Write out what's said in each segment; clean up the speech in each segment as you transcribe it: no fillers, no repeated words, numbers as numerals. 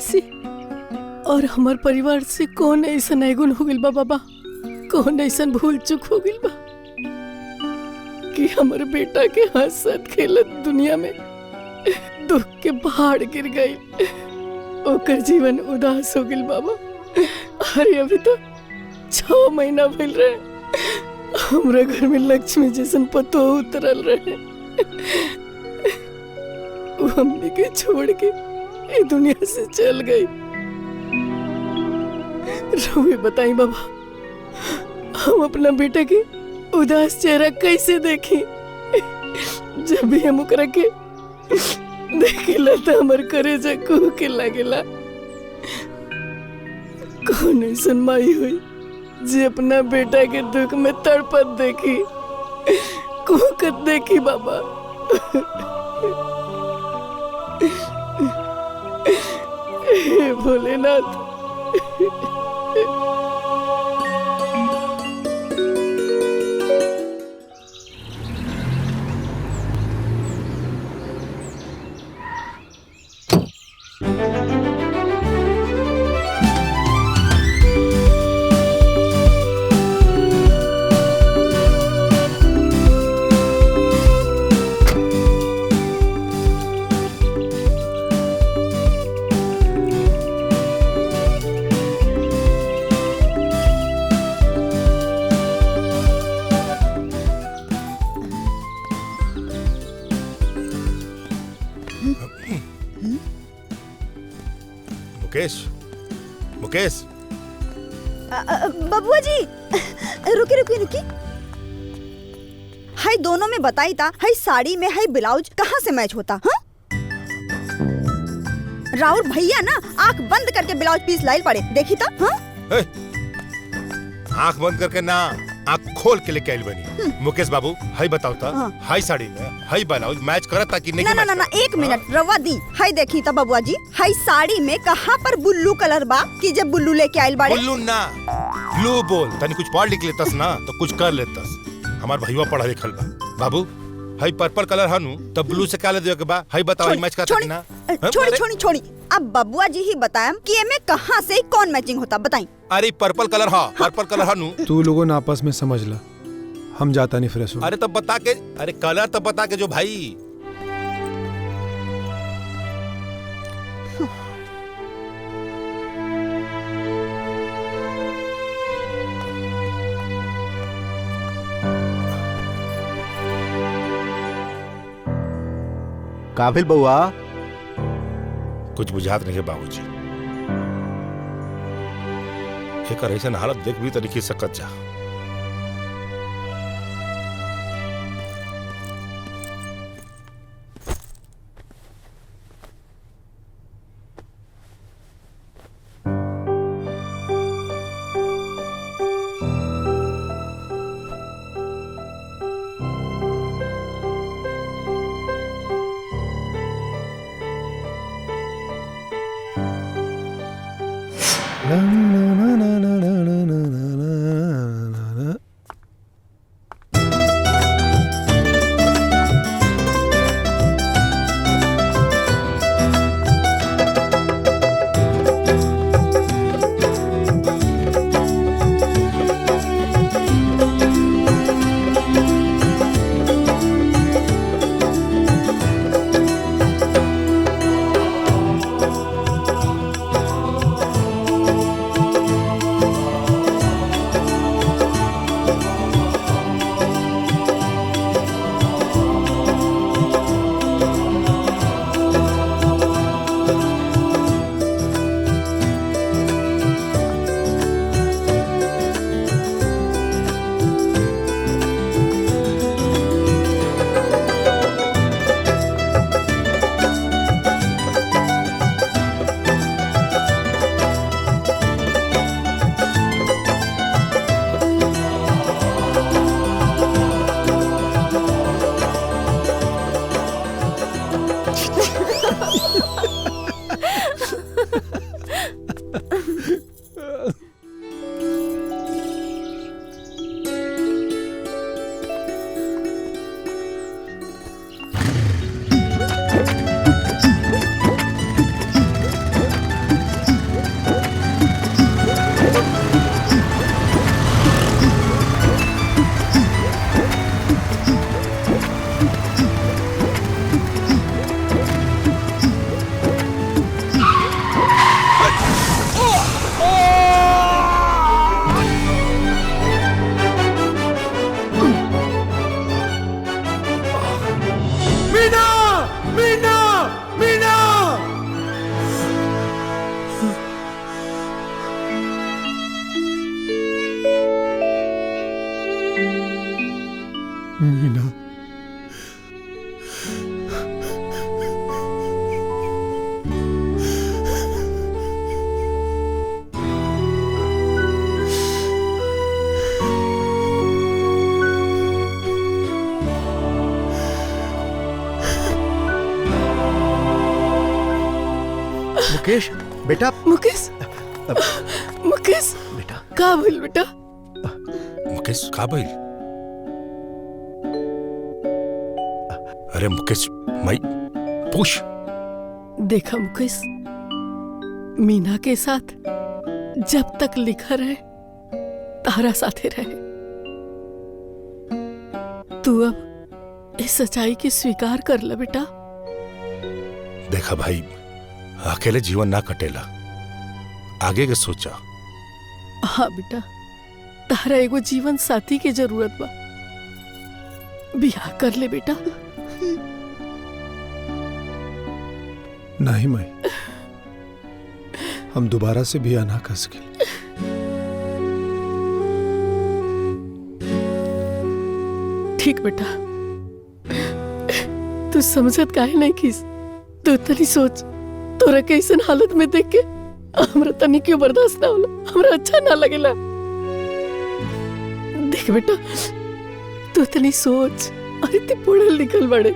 से और हमार परिवार से कौन ऐसा गुण हो गइल बा बाबा, कौन ऐसा भूल चूक हो गइल बा कि हमारे बेटा के हंसत खेलत दुनिया में दुख के पहाड़ गिर गई, ओकर जीवन उदास हो गइल बाबा। अरे अभी तो 6 महीना भइल रहे, हमरा घर में लक्ष्मी जैसन पतो उतरल रहे, वो हमने के छोड़ के ये दुनिया से चल गई। रोए बताई बाबा, हम अपना बेटा के उदास चेहरा कैसे देखी? जब भी हम ओकरा के देखिला तो हमार करेजा कुह के लागेला। कौन ऐसन माई हुई जे अपना बेटा के दुख में तड़पत देखी, कुहकत देखी बाबा। हे भोलेनाथ। मुकेश बबुआ जी, रुकी रुकी रुकी। हाय दोनों में बताई था, हाय साड़ी में हाय ब्लाउज कहाँ से मैच होता? हाँ राहुल भैया ना आंख बंद करके ब्लाउज पीस लाइल पड़े, देखी था? हाँ आंख बंद करके ना, आंख खोल के लेके आइल बनी। मुकेश बाबू हाय बताओ था, हाय साड़ी में हाय ब्लाउज मैच करता कि नहीं? ना ना ना, एक मिनट रवा दी। हाय देखी था बबुआ जी, हाय साड़ी में कहाँ पर बुल्लू कलर बा कि जब बुल्लू लेके आइल बाड़े? बुल्लू ना, ब्लू बोल। तनी कुछ पढ़ लिख लेतस ना तो कुछ कर लेतस। हमार भईवा पढ़ा लिखल बा। बाबू हाय पर्पल कलर हनु तब ब्लू से काले दियो के बा, हाय बताओ मैच करता कि ना? छोड़ी। अब बबुआ जी ही बताएं कि एमे कहाँ से कौन मैचिंग होता, बताई। अरे पर्पल कलर हा, पर्पल कलर हनु। तू लोगों ने आपस में समझ ला, हम जाता नहीं फ्रेश हो। अरे तब बता के, अरे कलर तब बता के जो भाई। काबिल बउआ कुछ बुझात नहीं है बाबूजी। एक ऐसा हालत देख भी तरीके सकत जा। मुकेश बेटा मुकेश मुकेश बेटा का भइल बेटा? मुकेश का भइल? अरे मुकेश मई पूछ। देखा मुकेश, मीना के साथ जब तक लिखा रहे तारा साथे रहे। तू अब इस सच्चाई की स्वीकार कर ले बेटा। देखा भाई, अकेले जीवन ना कटेला, आगे के सोचा। हाँ बेटा, तारा एगो जीवन साथी की जरूरत बा। बियाह कर ले बेटा। नहीं माई, हम दोबारा से बियाह ना कर सके। ठीक बेटा, तू समझत काहे नहीं किस? तू तनी सोच, तोरा कैसन हालत में देख के हमरा तनी क्यों बर्दाश्त ना होला, हमरा अच्छा ना लगेला। देख बेटा, तू तनी सोच, अरे ते पढ़ल लिखल बड़े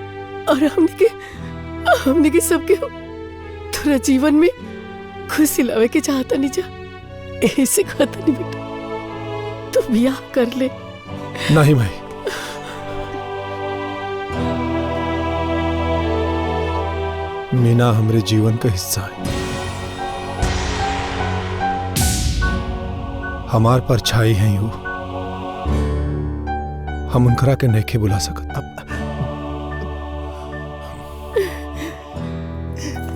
और हमने के सबके तोरा जीवन में खुशी लावे के चाहता नहीं जा। ऐसे कहता नहीं बेटा, तू बियाह कर ले। नहीं माई, मीना हमरे जीवन का हिस्सा है। हमार परछाई है वो, हम उनकरा के नहीं बुला सकत।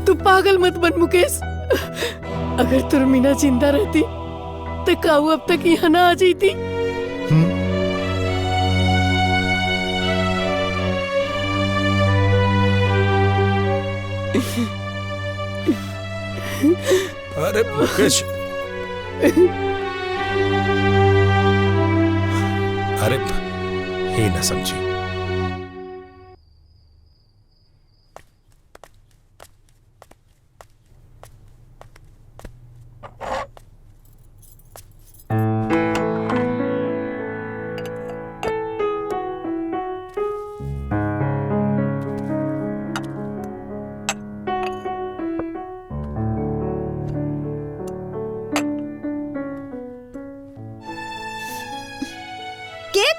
तू पागल मत बन मुकेश। अगर तुर मीना जिंदा रहती तो काऊ अब तक यहाँ ना आ जाती। अरे मुकेश, अरे हे ना समझी।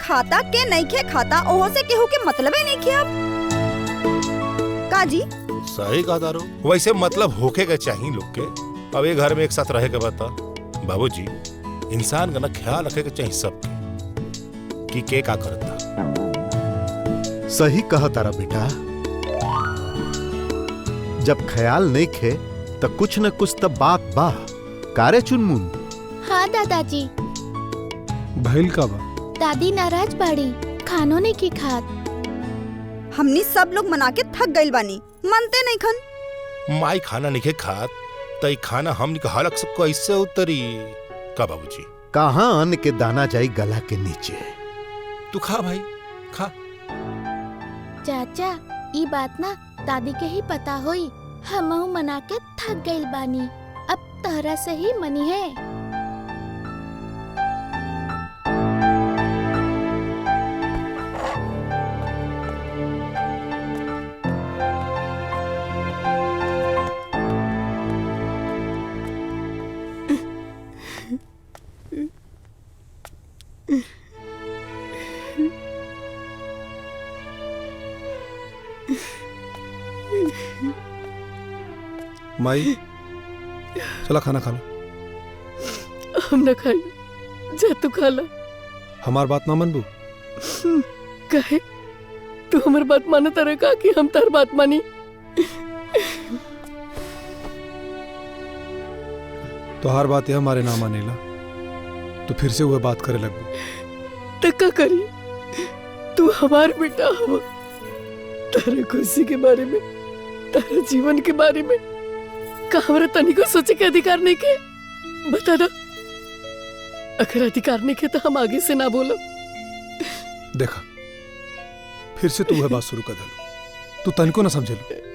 खाता के नहीं खे खाता, ओहो से केहू के मतलब ही नहीं खे। अब का जी सही कहा दारो, वैसे मतलब होके के चाहिए लोग के। अब ये घर में एक साथ रहे के बता बाबूजी, इंसान का ना ख्याल रखे के चाहिए सबके कि का करता। सही कहा तारा बेटा, जब ख्याल नहीं खे तो कुछ न कुछ तब बात बा। कारे चुनमुन? हाँ दादाजी। भइल का बा? दादी नाराज बाड़ी, खानो नहीं की खात। हमनी सब लोग मना के थक गइल बानी, मनते नहीं खन। माई खाना नहीं खात तई खाना हम हलक सबको ऐसे उतरी का बाबूजी? कहाँ अन्न के दाना जाई गला के नीचे। तू खा भाई खा। चाचा, ई बात ना दादी के ही पता होई। हमहू मना के थक गइल बानी, अब तहरा से ही मनी है। माई चला खाना खा लो। हम ना खाई, जा तू खा ला। हमार बात ना मनबू? कहे तू हमार बात माना तारे का कि हम तार बात मानी? तो हर बात ये हमारे ना मानेला तो फिर से वह बात करे लगू। तक्का करी, तू हमार बेटा हो। तारे खुशी के बारे में, तारे जीवन के बारे में का हमरा तनी को सोचे के अधिकार नहीं के? बता दो, अगर अधिकार नहीं के तो हम आगे से ना बोलो। देखा फिर से तू वह बात शुरू कर दे। तू तनिको ना समझे लो।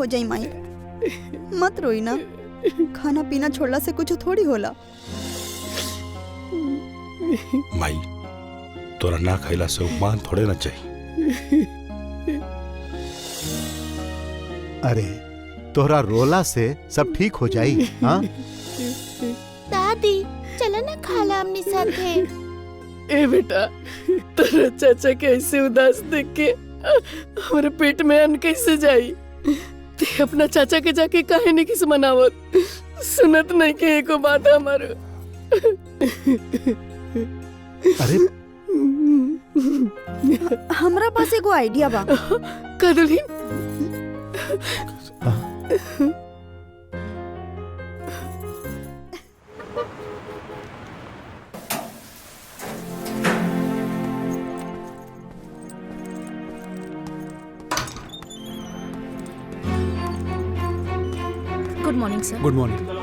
हो जाई माई, मत रोई ना। खाना पीना छोड़ला से कुछ थोड़ी होला। माई तोरा ना खैला से उपमान थोड़े ना चाहिए। अरे तोहरा रोला से सब ठीक हो जाई। हाँ दादी चला ना खाला हमनी साथे। ए बेटा, तेरा चाचा के ऐसे उदास देख के हमारे पेट में अन्न कैसे जाई? ते अपना चाचा के जाके काहे नहीं किस मनावत? सुनत नहीं के एको बात हमारे। अरे हमरा पास एगो आइडिया बा। कदुली good morning sir. Good morning.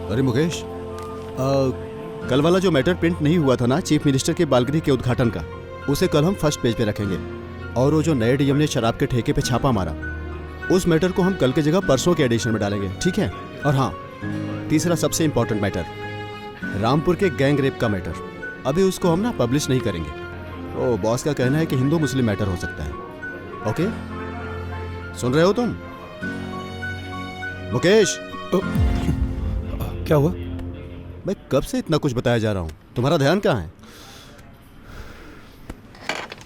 अरे मुकेश, कल वाला जो मैटर प्रिंट नहीं हुआ था ना चीफ मिनिस्टर के बालकनी के उद्घाटन का, उसे कल हम फर्स्ट पेज पे रखेंगे। और वो जो नए डीएम ने शराब के ठेके पे छापा मारा, उस मैटर को हम कल की जगह परसों के एडिशन में डालेंगे, ठीक है? और हाँ, तीसरा सबसे इंपॉर्टेंट मैटर, रामपुर के गैंग रेप का मैटर, अभी उसको हम ना पब्लिश नहीं करेंगे। ओ बॉस का कहना है कि हिंदू मुस्लिम मैटर हो सकता है। ओके, सुन रहे हो तुम? मुकेश, क्या हुआ? मैं कब से इतना कुछ बताया जा रहा हूं, तुम्हारा ध्यान कहाँ है?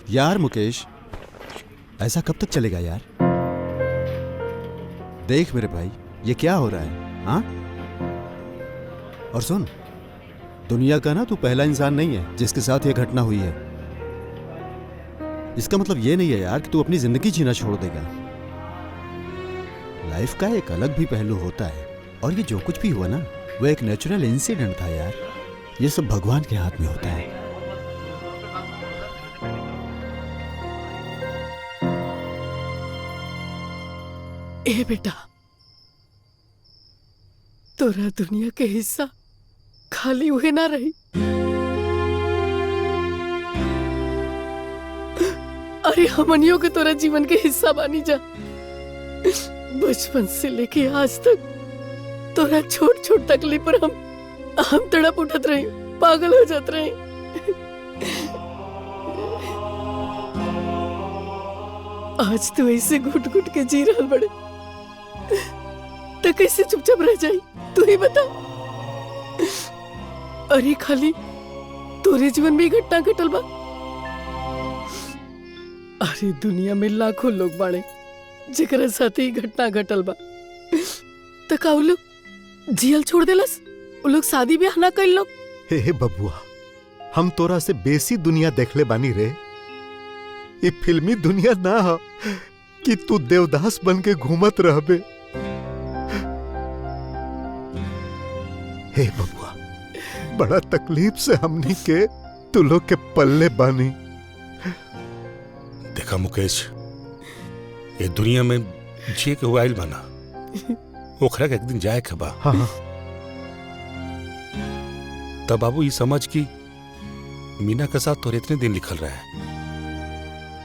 यार मुकेश, ऐसा कब तक चलेगा यार? देख मेरे भाई, ये क्या हो रहा है? हाँ? और सुन, दुनिया का ना तू पहला इंसान नहीं है जिसके साथ ये घटना हुई है। इसका मतलब ये नहीं है यार कि तू अपनी जिंदगी जीना छोड़ देगा। लाइफ का एक अलग भी पहलू होता है, और ये जो कुछ भी हुआ ना, वो एक नेचुरल इंसिडेंट था यार। ये सब भगवान के हाथ में होता है। ए बेटा, तोरा दुनिया के हिस्सा खाली हुए ना रही। अरे हमनियों के तोरा जीवन के हिस्सा बानी जा। बचपन से लेके आज तक तोरा छोट छोट तकलीफ पर हम तड़प उठत रही, पागल हो जात रही। आज तो ऐसे घुट घुट के जी रहल बड़े, तो कैसे चुपचाप रह जाई? तू ही बता। अरे खाली तोरे जीवन में घटना घटल बा? अरे दुनिया में लाखों लोग बाड़े जेकरा साथ ही घटना घटल बा, तो का उ लोग जियल छोड़ देलस? उ लोग शादी ब्याह ना कइल लोग? हे बबुआ, हम तोरा से बेसी दुनिया देखले बानी रे। ये फिल्मी दुनिया ना हो कि तू देवदास बन के घूमत रहबे। हे बबुआ, बड़ा तकलीफ से हमनी के तू लोग के पल्ले बानी। देखा मुकेश, ये दुनिया में जिए के हुआ आइल बना, ओखरा के एक दिन जाए के बा। हाँ। तब बाबू ये समझ कि मीना के साथ तो इतने दिन लिखल रहा है।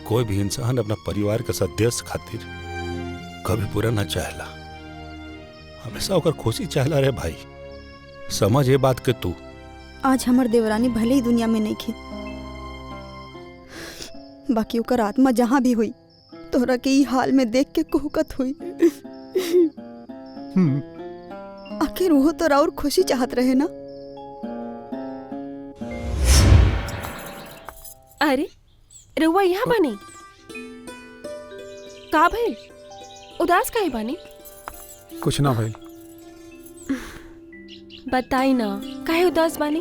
कोई भी इंसान अपना परिवार के सदस्य खातिर कभी पूरा ना चाहला, हमेशा ओकर खुशी चाहला रे भाई। समझ ये बात के तू। आज हमर देवरानी भले ही दुनिया में नहीं थी, बाकी ओकर आत्मा जहाँ भी हुई, तोहरा के ई हाल में देख के कुहकत हुई। आखिर वो तो और खुशी चाहत रहे ना। अरे रउआ यहाँ बानी? का भइल? उदास काहे बानी? कुछ ना भाई। बताई ना, काहे उदास बानी?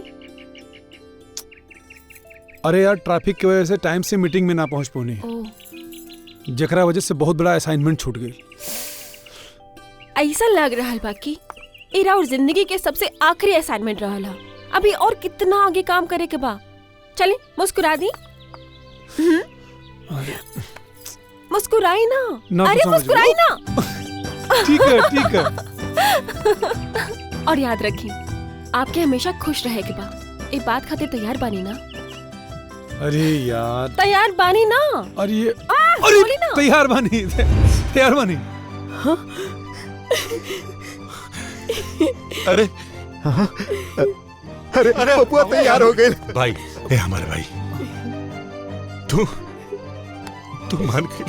अरे यार, ट्रैफिक की वजह से टाइम से मीटिंग में ना पहुंच पौनी, जेकरा वजह से बहुत बड़ा असाइनमेंट छूट गई। ऐसा लग रहा बा कि एरा और जिंदगी के सबसे आखिरी असाइनमेंट रहला। अभी और कितना आगे काम करे के बा। चले मुस्कुरा दी। मुस्कुराई ना। ना तो अरे समझ मुस्कुराई ना। ठीक है ठीक है। और याद रखी, आपके हमेशा खुश रहे के बा। ये बात खातिर तैयार बानी ना? अरे यार, तैयार बानी ना? अरे बोली ना। तैयार बानी, तैयार बानी। अरे अरे बबुआ तैयार हो गए। भाई, ए हमारे भाई, तू मान के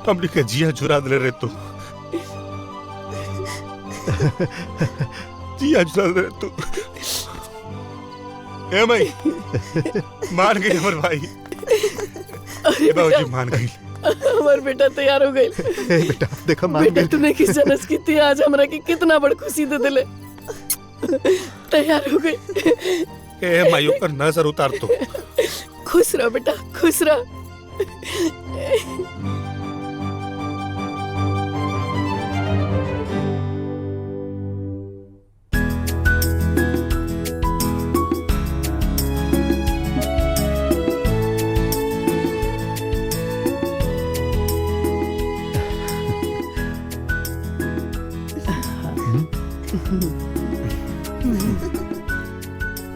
हमने का जिया चुरा दे रहे तू। जिया चुरा दे तू। ए भाई, मान गई हमारे भाई। ए बाबूजी मान गई। हमार बेटा तैयार हो गई। बेटा देखो मान बेटा गई। तूने किस जनस की थी, आज हमरा की कितना बड़ खुशी दे दिले। तैयार हो गई। ए मायूं पर नजर उतार तो। खुश रह बेटा, खुश रह।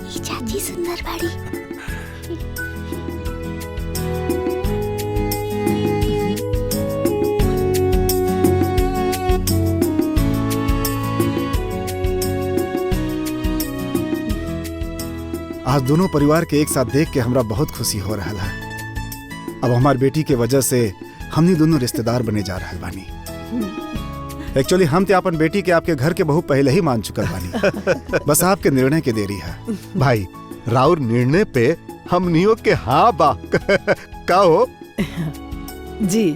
ये चाची सुंदर बाड़ी। आज दोनों परिवार के एक साथ देख के हमरा बहुत खुशी हो रहा है। अब हमार बेटी के वजह से हमनी दोनों रिश्तेदार बने जा रहे बानी। एक्चुअली हम ते अपन बेटी के आपके घर के बहू पहले ही मान चुकल बानी। बस आपके निर्णय के देरी है। भाई राउर निर्णय पे हमनियों के हाँ बा। का हो जी,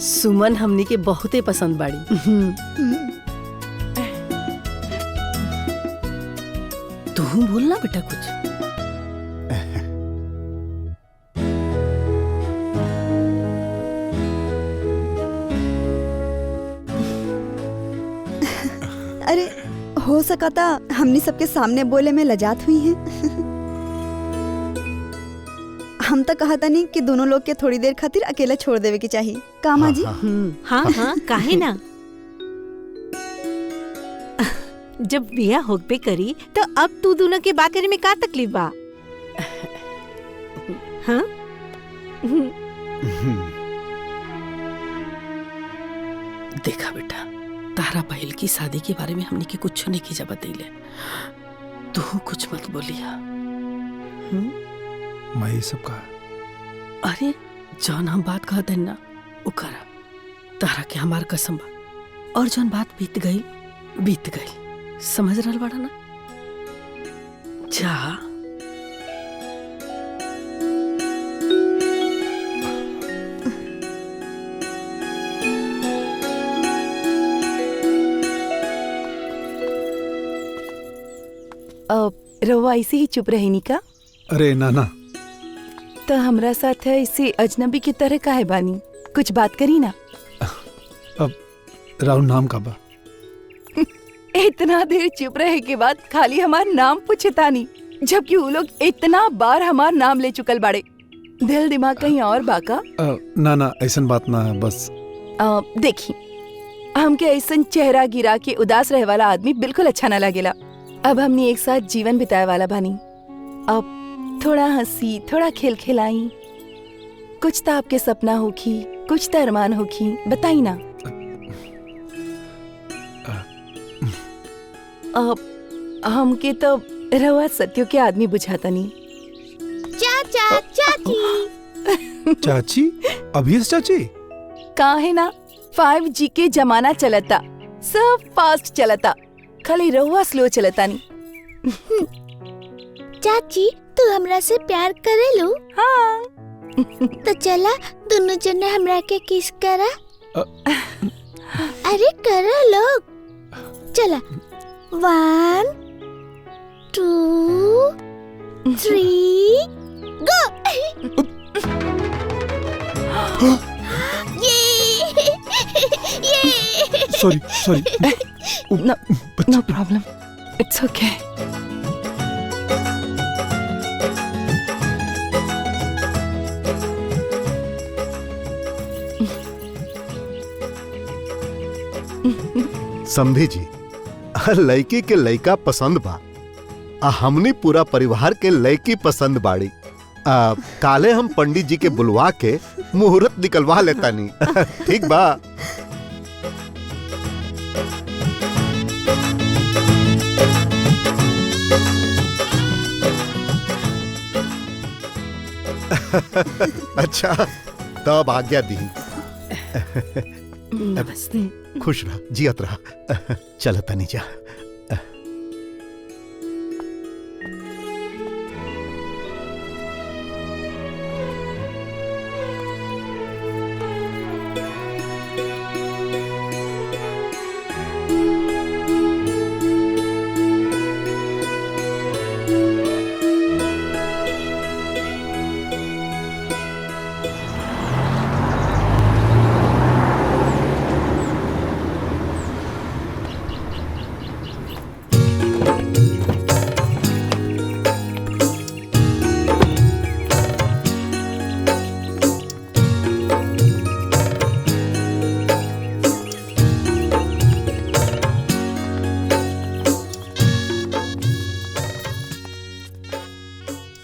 सुमन हमनी के बहुते पसंद बाड़ी। तू बोलना बेटा कुछ। अरे हो सका था हमनी सबके सामने बोले में लजात हुई हैं। हम तो कहा था नहीं कि दोनों लोग के थोड़ी देर खातिर अकेला छोड़ देवे की चाहिए। कामा जी। हाँ हाँ काहे ना। जब बिया होगबे करी तो अब तू दोनों के बात करे में का तकलीफ बा? हाँ? देखा बेटा, तारा पहल की शादी के बारे में हमने के कुछ नहीं की जब बतैले। तू कुछ मत बोलिया। मैं ये सब कहा। अरे जौन हम बात कहत हन ना, वो करा। तारा के हमार कसम बा। और जौन बात बीत गई बीत गई। समझ रहल बाड़ा ना? जा। रवा ऐसे ही चुप रही का? अरे नाना, तो हमरा साथ है इसे अजनबी की तरह का है बानी। कुछ बात करी ना। अब राहुल नाम का बा? इतना देर चुप रहे के बाद खाली हमार नाम पूछता नहीं, जबकि वो लोग इतना बार हमार नाम ले चुकल बाड़े। दिल दिमाग कहीं और बाका? ना ऐसन बात ना है। बस देखी, हमके ऐसन चेहरा गिरा के उदास रहे वाला आदमी बिल्कुल अच्छा ना लगेला। अब हमने एक साथ जीवन बिताए वाला बानी। अब थोड़ा हंसी, थोड़ा खेल खिलाई। कुछ तो आपके सपना होखी, कुछ तो अरमान होखी, बताई ना। हमके तो रवा सत्यो के आदमी बुझाता नहीं। चाचा चाची। चाची? अभी चाची? काहे ना, 5G के जमाना चलता, सब फास्ट चलता, खाली रहुआ स्लो चलता नहीं। चाची तू हमरा से प्यार करेलू? हाँ। तो चला दोनों जने हमरा के किस करा। अरे करा लोग। चला 1 2 3 गो। ये सॉरी नो प्रॉब्लम, इट्स ओके। समझी जी, लड़की के लड़का पसंद बा, हमनी पूरा परिवार के लड़की पसंद बाड़ी। काले हम पंडित जी के बुलवा के मुहूर्त निकलवा लेता नहीं। ठीक बा? अच्छा, तब आज्ञा दी। नमस्ते। खुश रहा, जियत रहा। चल तनी जा।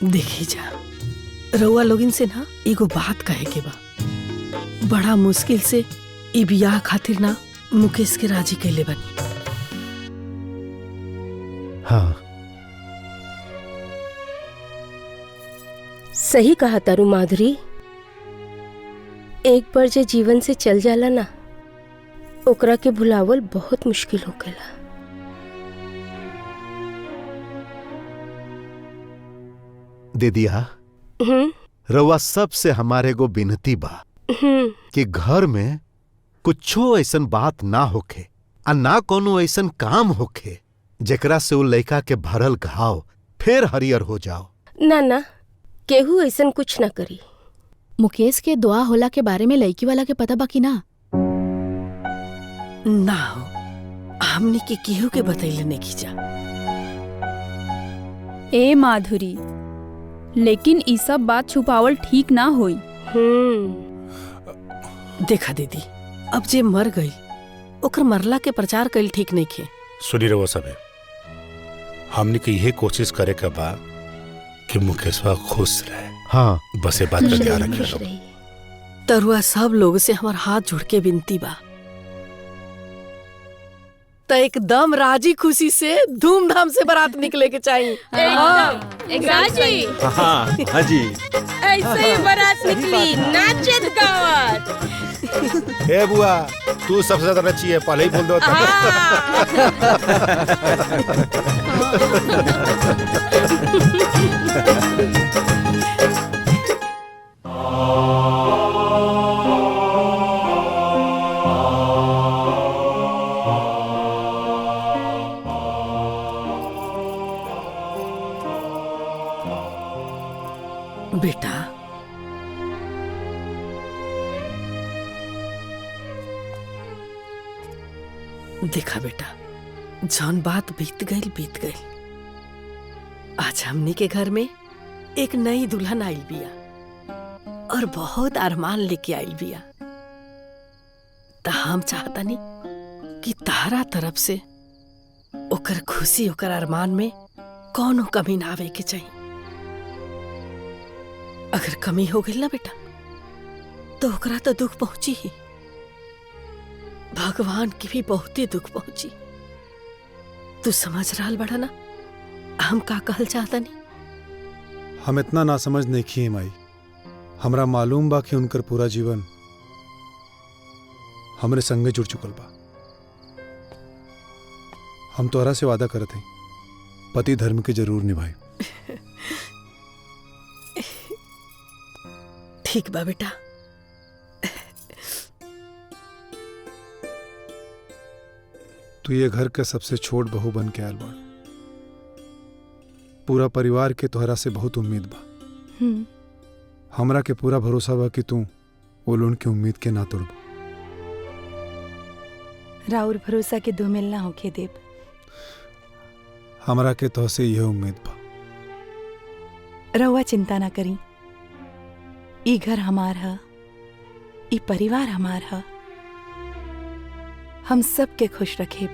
देखी जा, रउआ लोगिन से ना एगो बात कहे के बा। बड़ा मुश्किल से ई बियाह खातिर ना मुकेश के राजी कैले बनी। हाँ, सही कहा तारू माधुरी। एक बार जे जीवन से चल जाला ना, ओकरा के भुलावल बहुत मुश्किल होखेला। दीदिया, रउआ सबसे हमारे को विनती बा कि घर में कुछो ऐसन बात ना होखे आ ना कोनो ऐसन काम होखे जेकरा से वो लड़का के भरल घाव फिर हरियर हो जाओ। ना ना, केहू ऐसन कुछ ना करी। मुकेश के दुआ होला के बारे में लड़की वाला के पता बाकी ना? ना हो, हमने के केहू के बतैले नहीं खींचा। ए माधुरी, लेकिन ई सब बात छुपावल ठीक ना होई। देखा दीदी, अब जे मर गई ओकर मरला के प्रचार कल ठीक नहीं खे। सुनी रहो सबे, हमने की यही कोशिश करे के बा कि मुकेशवा खुश रहे। हाँ, बस ये बात का ध्यान रखिए। तरुआ सब लोग से हमार हाथ जोड़ के विनती बा, तो एकदम राजी खुशी से धूमधाम से बारात निकले के चाहिए। एकदम। हाँ जी, ऐसे ही बारात निकली, नाचत गावत। ए बुआ, तू सबसे ज्यादा नची है, पहले ही बोल दो। बेटा, देखा बेटा, जौन बात बीत गई। आज हमनी के घर में एक नई दुल्हन आइल बिया और बहुत अरमान लेके आइल बिया। तो हम चाहता नहीं कि तारा तरफ से ओकर खुशी, ओकर अरमान में कौनो कमी ना आवे के चाहिए। अगर कमी हो गई ना बेटा, तो ओकरा तो दुख पहुंची ही, भगवान की भी बहुते दुख पहुंची। तू समझ रहा बड़ा ना हम का कहल चाहता नहीं? हम इतना ना समझ नहीं किए माई। हमरा मालूम बा कि उनकर पूरा जीवन हमरे संगे जुड़ चुकल बा। हम तोहरा से वादा करत हई, पति धर्म के जरूर निभाई। ठीक बा बेटा। तू ये घर के सबसे छोट बहू बन के आयल बाड़। पूरा परिवार के तोहरा से बहुत उम्मीद बा। हमरा के पूरा भरोसा बा कि तू वो लोन की उम्मीद के ना तोड़बो। राउर भरोसा के दो मिलना होके देव। हमरा के तो से यह उम्मीद बा। रउआ चिंता ना करी, ई घर हमार है, ई परिवार हमार है। हम सब के खुश रखे।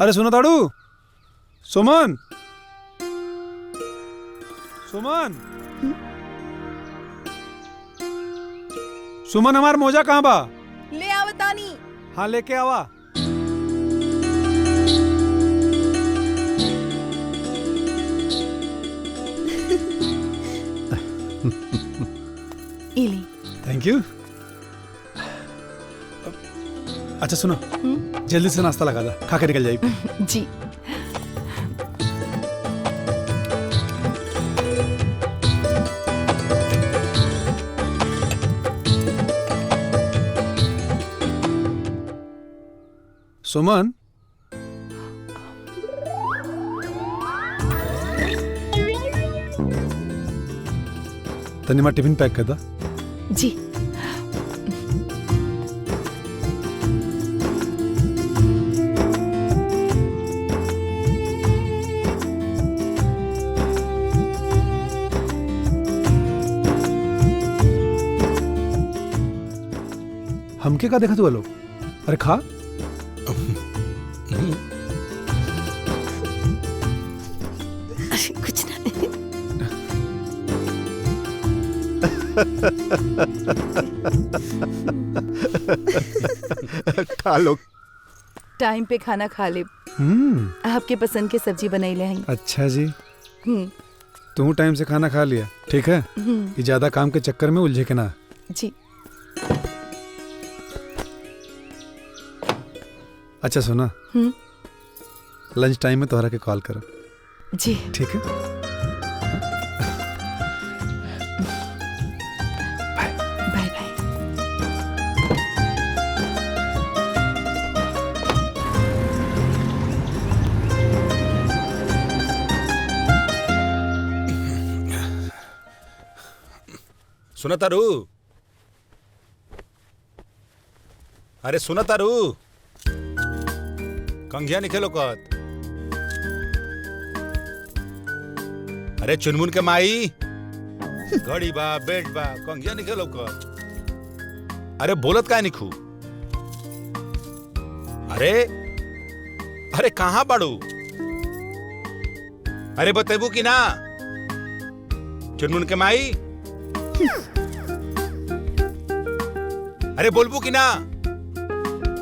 अरे सुनो ताड़ू, सुमन, सुमन, सुमन, हमार मोजा कहाँ बा? ले आवतानी। हाँ लेके आवा। इली। Thank you. अच्छा सुनो, जल्दी से नाश्ता लगा दा, खा के निकल जाइए। जी। सुमन, तनिमा टिफिन पैक कर दा। जी। हमके का देखा तू लोग? अरे खा। कुछ ना। खा लो। टाइम पे खाना खा ले। आपके पसंद के सब्जी बनाई ले हैं। अच्छा जी। तू टाइम से खाना खा लिया, ठीक है? ये ज्यादा काम के चक्कर में उलझे के ना। जी। अच्छा सुना, लंच टाइम में तोहरा के कॉल करो। जी ठीक है। Bye bye bye. सुना तारू, अरे सुना तारू, कंघिया नहीं खेलो कत। अरे चुनमुन के माई, घड़ी बा बेट बा, कंघिया नहीं खेलो कत। अरे बोलत का नहीं खू? अरे अरे कहाँ बाड़ू? अरे बतेबू की ना? चुनमुन के माई, अरे बोलबू की ना?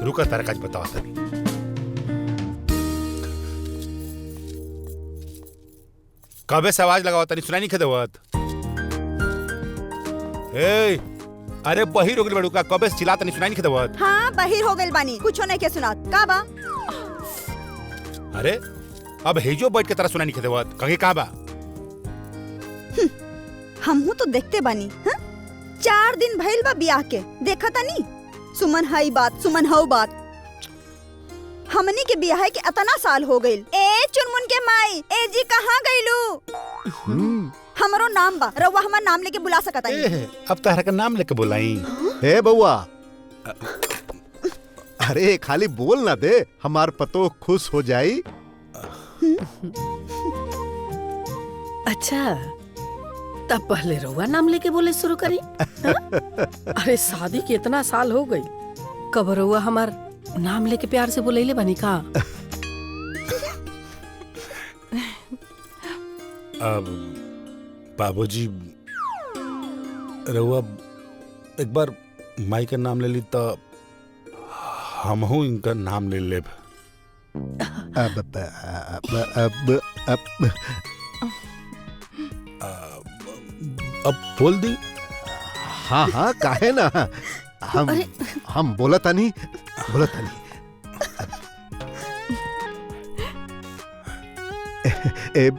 रुका तारा काज बताओ तनी। कबे से आवाज लगाओ तनी, सुनाई नहीं खदेवत? ए, अरे बहिर हो गइल बड़ू का? कबे से चिल्लात नहीं, सुनाई नहीं खदेवत? हाँ बहिर हो गइल बानी, कुछो नहीं के सुनात। का बा? अरे अब हेजो बैठ के तरह सुनाई नहीं खदेवत, कहीं का बा? हमहू तो देखते बानी। 4 दिन भइल बा बियाह के, देखा तानी? सुमन हाई बात, सुमन हाउ बात। हमनी के बियाह के इतना साल हो गइल। ए चुनमुन के माई, ए जी कहाँ गइलू? हमरो नाम बा, रउआ हमार नाम लेके बुला सकता है। अब तारा का नाम लेके बुलाई। हे बउआ, अरे खाली बोल ना दे, हमार पतो खुश हो जाई। अच्छा तब पहले रउआ नाम लेके बोले शुरू करी। अरे शादी के इतना साल हो गई, कब रउआ हमार नाम लेके प्यार से बोले बनी का? अब बाबूजी रउआ एक बार माई का नाम ले ली तो हमहू इनका नाम ले लेब। अब बोल दी। हाँ हाँ काहे ना, हम बोला तानी, बोला तानी। ए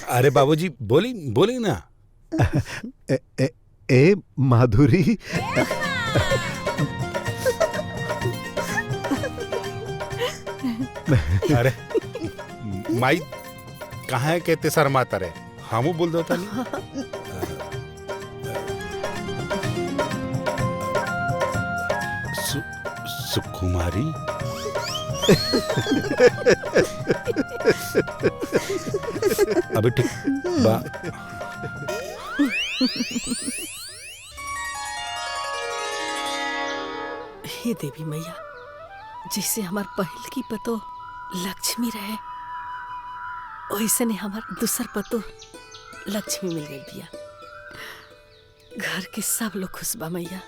अरे बाबूजी बोली बोली ना। ए माधुरी, अरे माई कहाँ है कहते शर्माता रहे, हमू बोल दो नहीं। सुकुमारी अभी ठीक बा। हे देवी मैया, जैसे हमार पहल की पतो लक्ष्मी रहे, वैसे ने हमार दूसर पतो लक्ष्मी मिल गई बिया। घर के सब लोग खुश बा मैया।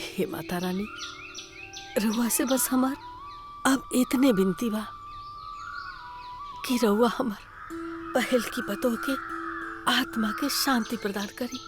हे माता रानी, रउआ से बस हमार अब इतने बिनती बा कि रउआ हमार पहल की पतो के आत्मा के शांति प्रदान करी।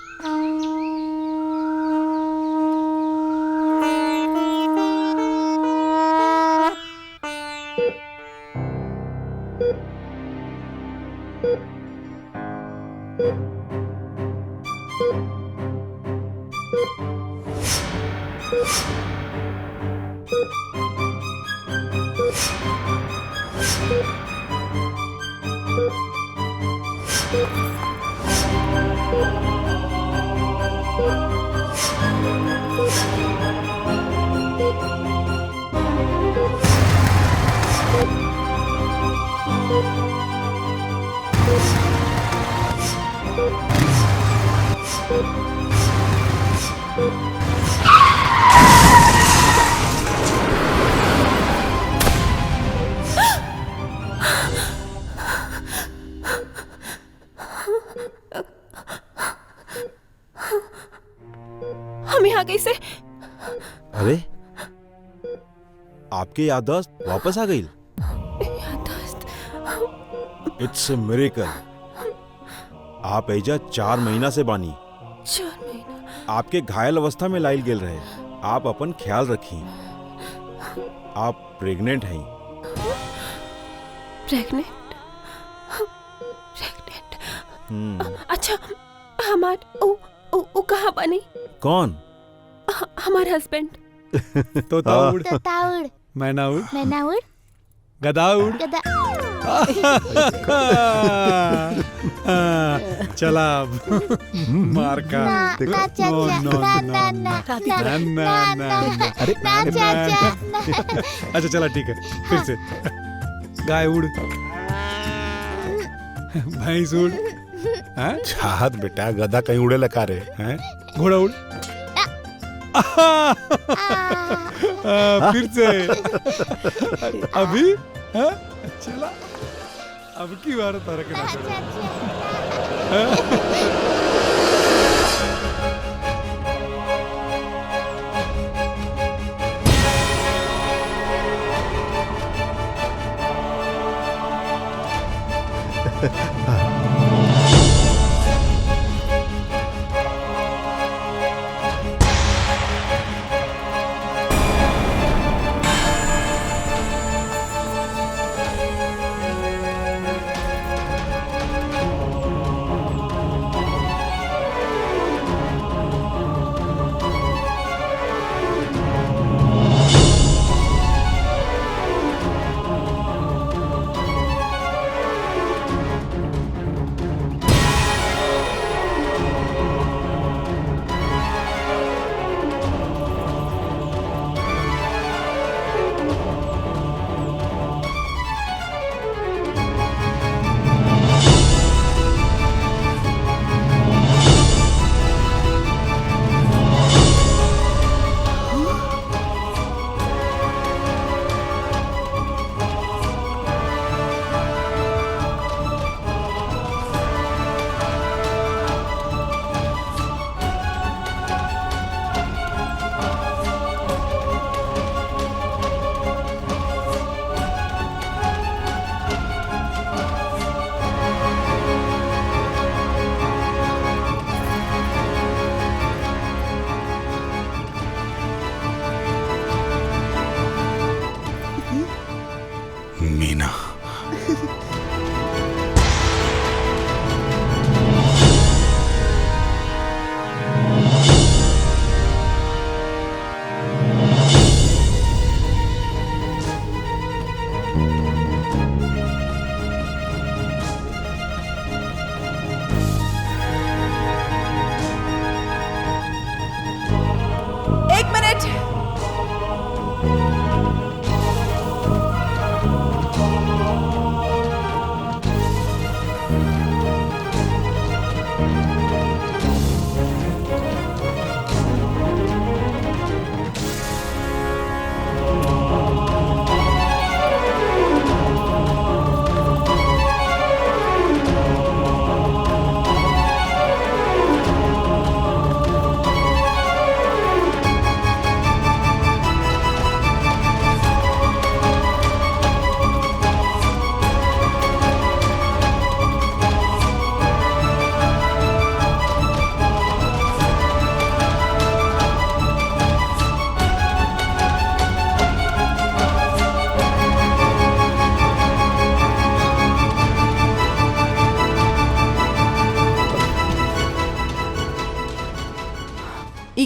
हम यहाँ कैसे? अरे आपकी याददाश्त वापस आ गई। It's a miracle. आप ऐजा 4 महीना से बानी। 4 महीना? आपके घायल अवस्था में लाइल गेल रहे। आप अपन ख्याल रखी। आप प्रेग्नेंट हैं। प्रेग्नेंट? अच्छा, हमार ओ कहाँ बनी? कौन? हमार हस्बैंड। तोता उड़, तोता उड़, मैना उड़, मैना उड़, गधा उड़, गधा। चला अब मार का। ना चाचा, ना अरे चाचा। अच्छा चला ठीक है, फिर से। गाय उड़, भैंस उड़, चाहत बेटा, गधा कहीं उड़े लगा रहे हैं। घोड़ा उड़, फिर से। अभी चला, अब की बार तारा के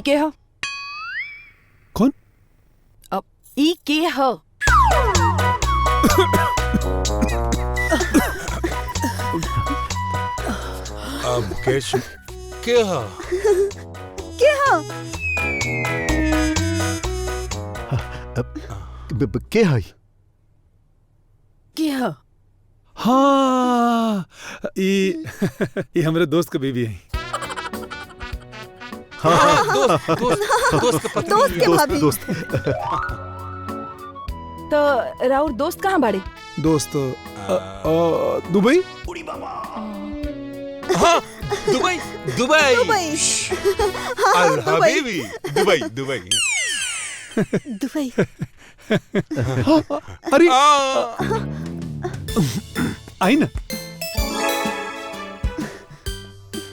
के ह? कौन? अब ई के ह? मुकेश के हा? के हा? के है? के ह? हाँ ये हमारे दोस्त का बीबी है। दोस्त के भाभी। तो राउर दोस्त कहाँ बाड़े? दोस्त दुबई। हाँ, दुबई दुबई दुबई। अल हबीबी दुबई दुबई दुबई। अरे आई ना,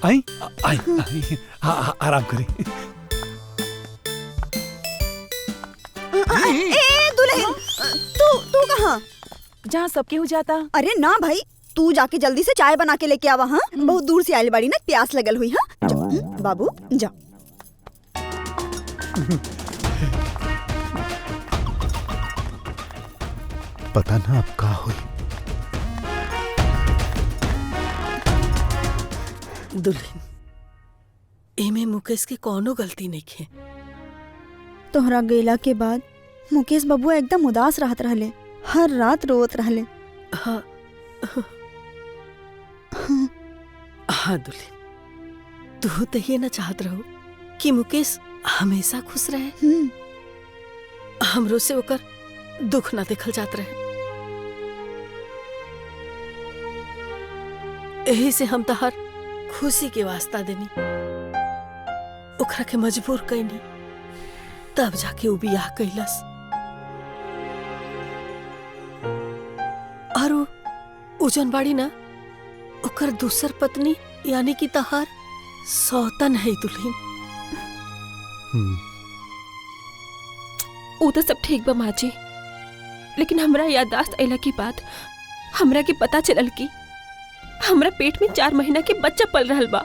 आई आई आई आराम करी। ए दुल्हन, तू कहाँ? जहाँ सबके हो जाता। अरे ना भाई, तू जाके जल्दी से चाय बना के लेके आवा। हाँ, बहुत दूर से आयल बाड़ी ना, प्यास लगल हुई। हाँ जा बाबू जा। पता ना अब का हुई। दुल्हन, एमे मुकेश के कोनो गलती नहीं है। तोहरा गेला के बाद मुकेश बबुआ एकदम उदास रहत रहले, हर रात रोत रहले। हाँ हाँ दुल्हन, तू तो ये ना चाहत रहो कि मुकेश हमेशा खुश रहे। हमरो से ओकर दुख ना देखल जात रहे। यही से हम तहार खुशी के वास्ता देनी, ओकरा के मजबूर कैनी, तब जाके उ बियाह कैलस। और उ जौन बाड़ी ना, ओकर दूसर पत्नी यानी कि तहार सौतन है दुल्हन। वो तो सब ठीक बा माँ जी, लेकिन हमरा याददाश्त अइला के बाद हमरा के पता चलल कि हमरा पेट में 4 महीना के बच्चा पल रहल बा।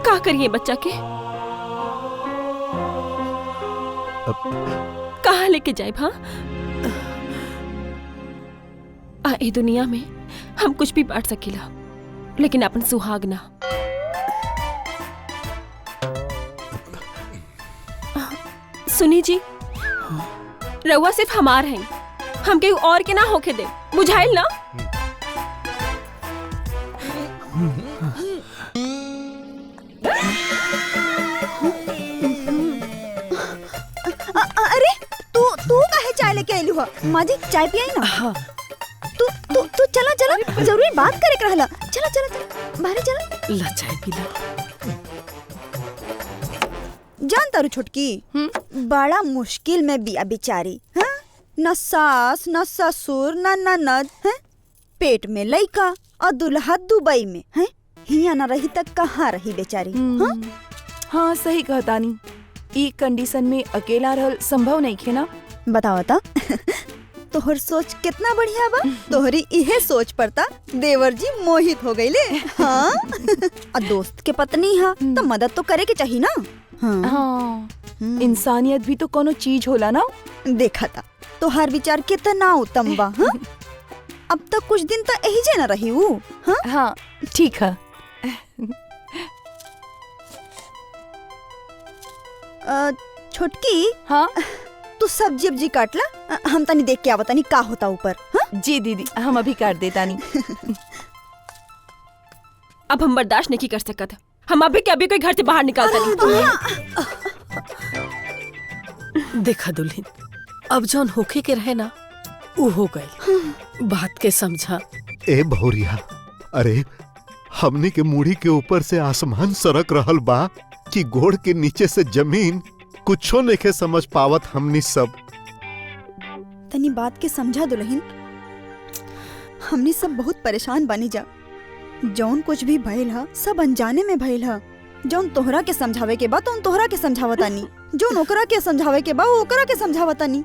का करिए बच्चा के? कहाँ लेके जाए? हाँ, ए दुनिया में हम कुछ भी बांट सकेला, लेकिन अपन सुहाग ना। सुनी जी, रउआ सिर्फ हमार हैं, हम केहू और के ना होके दे, बुझाइल ना? अरे तू काहे चाय लेके आइलू ह? माँ जी चाय पियाई ना। हाँ। तू चला जरूरी बात करे के रहला। चला बाहर चला। ला चाय पी ला। जान तारू छोटकी, बड़ा मुश्किल में बिया बेचारी। हाँ, न सास न ससुर न ननद है, पेट में लइका और दुल्हा दुबई में है। हिया न रही तक कहाँ रही बेचारी। हाँ? हाँ सही कहतानी, ई कंडीशन में अकेला रहल संभव नहीं है ना। बताओ ता तोहर सोच कितना बढ़िया बा। तोहरी इहे सोच पड़ता देवर जी मोहित हो गईले। हाँ? आ दोस्त के पत्नी हा तो मदद तो करे के चाहिए ना। हाँ, इंसानियत भी तो कोनो चीज होला ना। देखा था तोहार विचार कितना उत्तम बा। हाँ? अब तक कुछ दिन तक यही जे न रही हूँ। हाँ? हाँ ठीक है। छोटकी, हाँ तू सब्जी वब्जी काट ला, हम तनी देख के आवता नहीं का होता ऊपर। हाँ? जी दीदी, हम अभी काट देता नहीं। अब हम बर्दाश्त नहीं कर सकते, हम अभी के अभी कोई घर से बाहर निकालता नहीं। देखा दुल्हन, अब जौन होके के रहे ना वो हो गए। बात के समझा। ए भौरिया, अरे हमने के मुड़ी के ऊपर से आसमान सरक रहल बा कि गोड़ के नीचे से जमीन कुछो नहीं समझ पावत। हमनी सब तनी बात के समझा दुल्हन, हमनी सब बहुत परेशान बनी जा। जौन कुछ भी भइल हा सब अनजाने में भइल हा। जौन तोहरा के समझावे के बा तो तोहरा के समझावतानी, जौन ओकरा के समझावे के बा ओकरा के समझावतानी।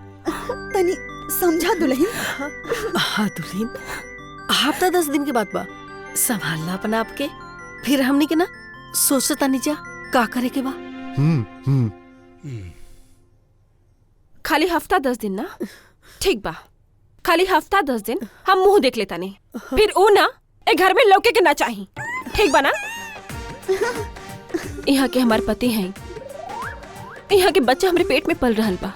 तनी समझा दुल्हन। हाँ दुल्हन, हफ्ता 10 दिन के बाद बा, संभालना अपना आपके, फिर हमने के ना सोचता नहीं जा का करे के बा। खाली हफ्ता 10 दिन ना, ठीक बा, खाली हफ्ता 10 दिन हम मुंह देख लेता नहीं, फिर वो ना एक घर में लौके के ना चाहिए, ठीक बा ना? यहाँ के हमारे पति हैं, यहाँ के बच्चा हमारे पेट में पल रहल बा,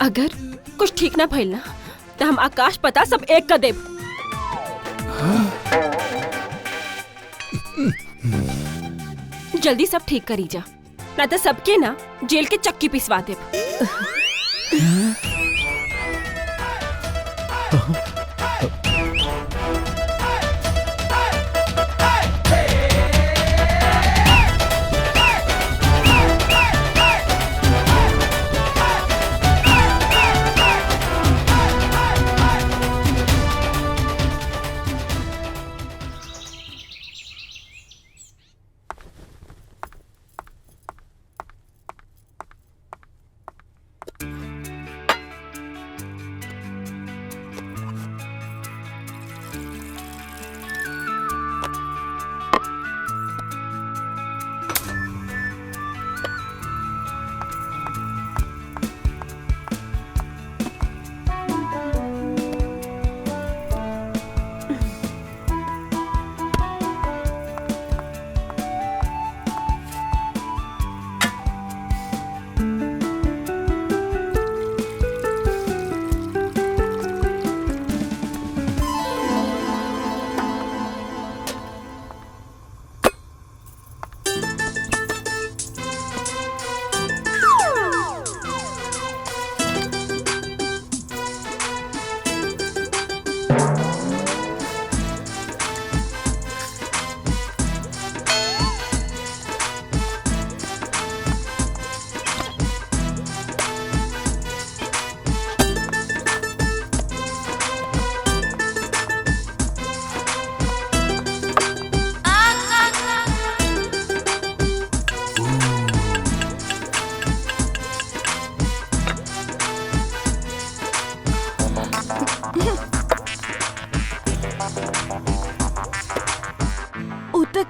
अगर कुछ ठीक ना भइल ना तो हम आकाश पता सब एक कर देब। जल्दी सब ठीक करी जा, ना तो सबके ना जेल के चक्की पिसवा देब।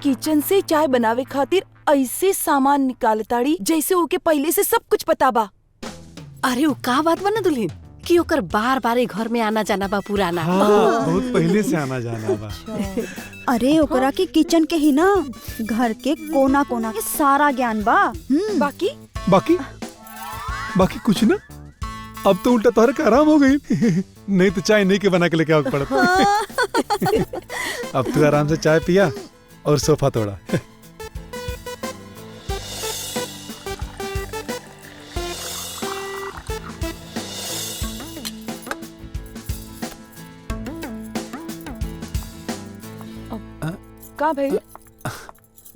किचन से चाय बनावे खातिर ऐसे सामान निकालताड़ी जैसे ओके पहले से सब कुछ पता बा। अरे वो का बात बा ना दुल्हन कि ओकर बार बार घर में आना जाना बा पुराना। हाँ, बहुत पहले से आना जाना बा। अरे ओकरा के किचन के ही ना घर के कोना कोना के सारा ज्ञान बा। बाकी बाकी बाकी कुछ ना, अब तो उल्टा तोहरे का आराम हो गई। नहीं तो चाय नहीं के बना के लेके आग पड़ता। अब तू आराम से चाय पिया और सोफा तोड़ा। का भाई?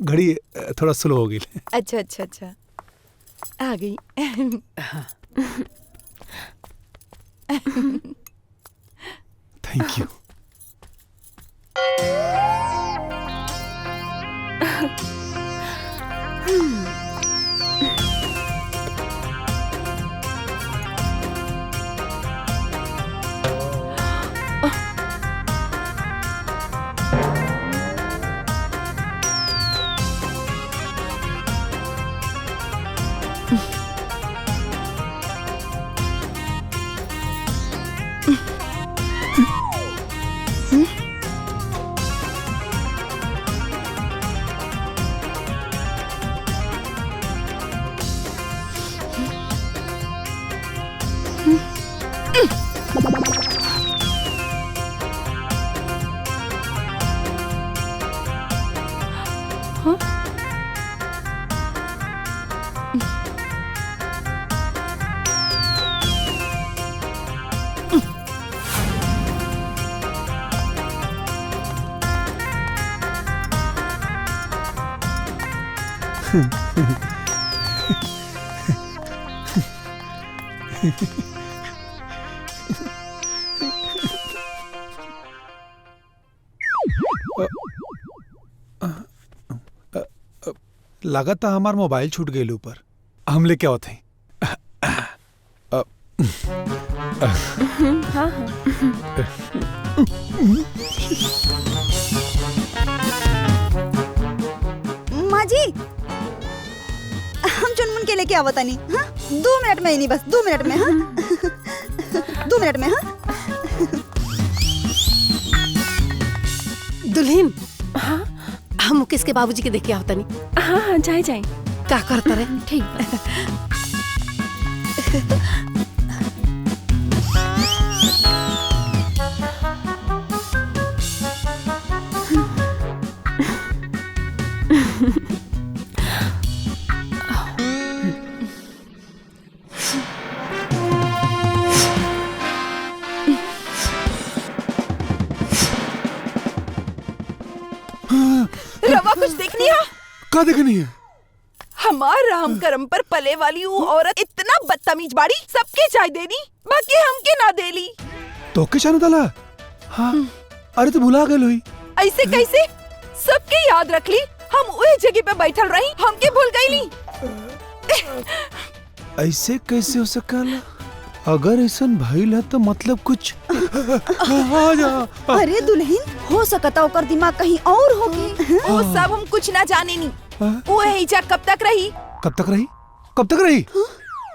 घड़ी थोड़ा स्लो हो गई। अच्छा अच्छा अच्छा, आ गई। Thank you. लागत हमार मोबाइल छूट गए ऊपर, हम लेके आओ थे। हाँ हाँ। माँ जी, हम चुनमुन के लेके आवता नहीं। हाँ 2 मिनट में ही नहीं, बस 2 मिनट में। हाँ 2 मिनट में। हाँ दुल्हन, हाँ हम मुकेश के बाबूजी के देख के आवता नहीं। हाँ हाँ जाए जाए। का करता रहे? ठीक रवा कुछ देखनी है? का देखनी है? हमार राम करम पर पले वाली वो औरत इतना बदतमीज बाड़ी, सबके चाय देनी बाकी हमके ना देली। तो के चाय डाला? हाँ अरे तो भुला गए लोई। ऐसे कैसे? सबके याद रख ली, हम वही जगह पे बैठल रही, हमके भूल गईली। ऐसे कैसे हो सकला? अगर ऐसा भइल है तो मतलब कुछ आ जा। अरे दुल्हन, हो सकता ओकर दिमाग कहीं और होगी। वो सब हम कुछ ना जाने नी। वो एजा कब तक रही? कब तक रही? कब तक रही?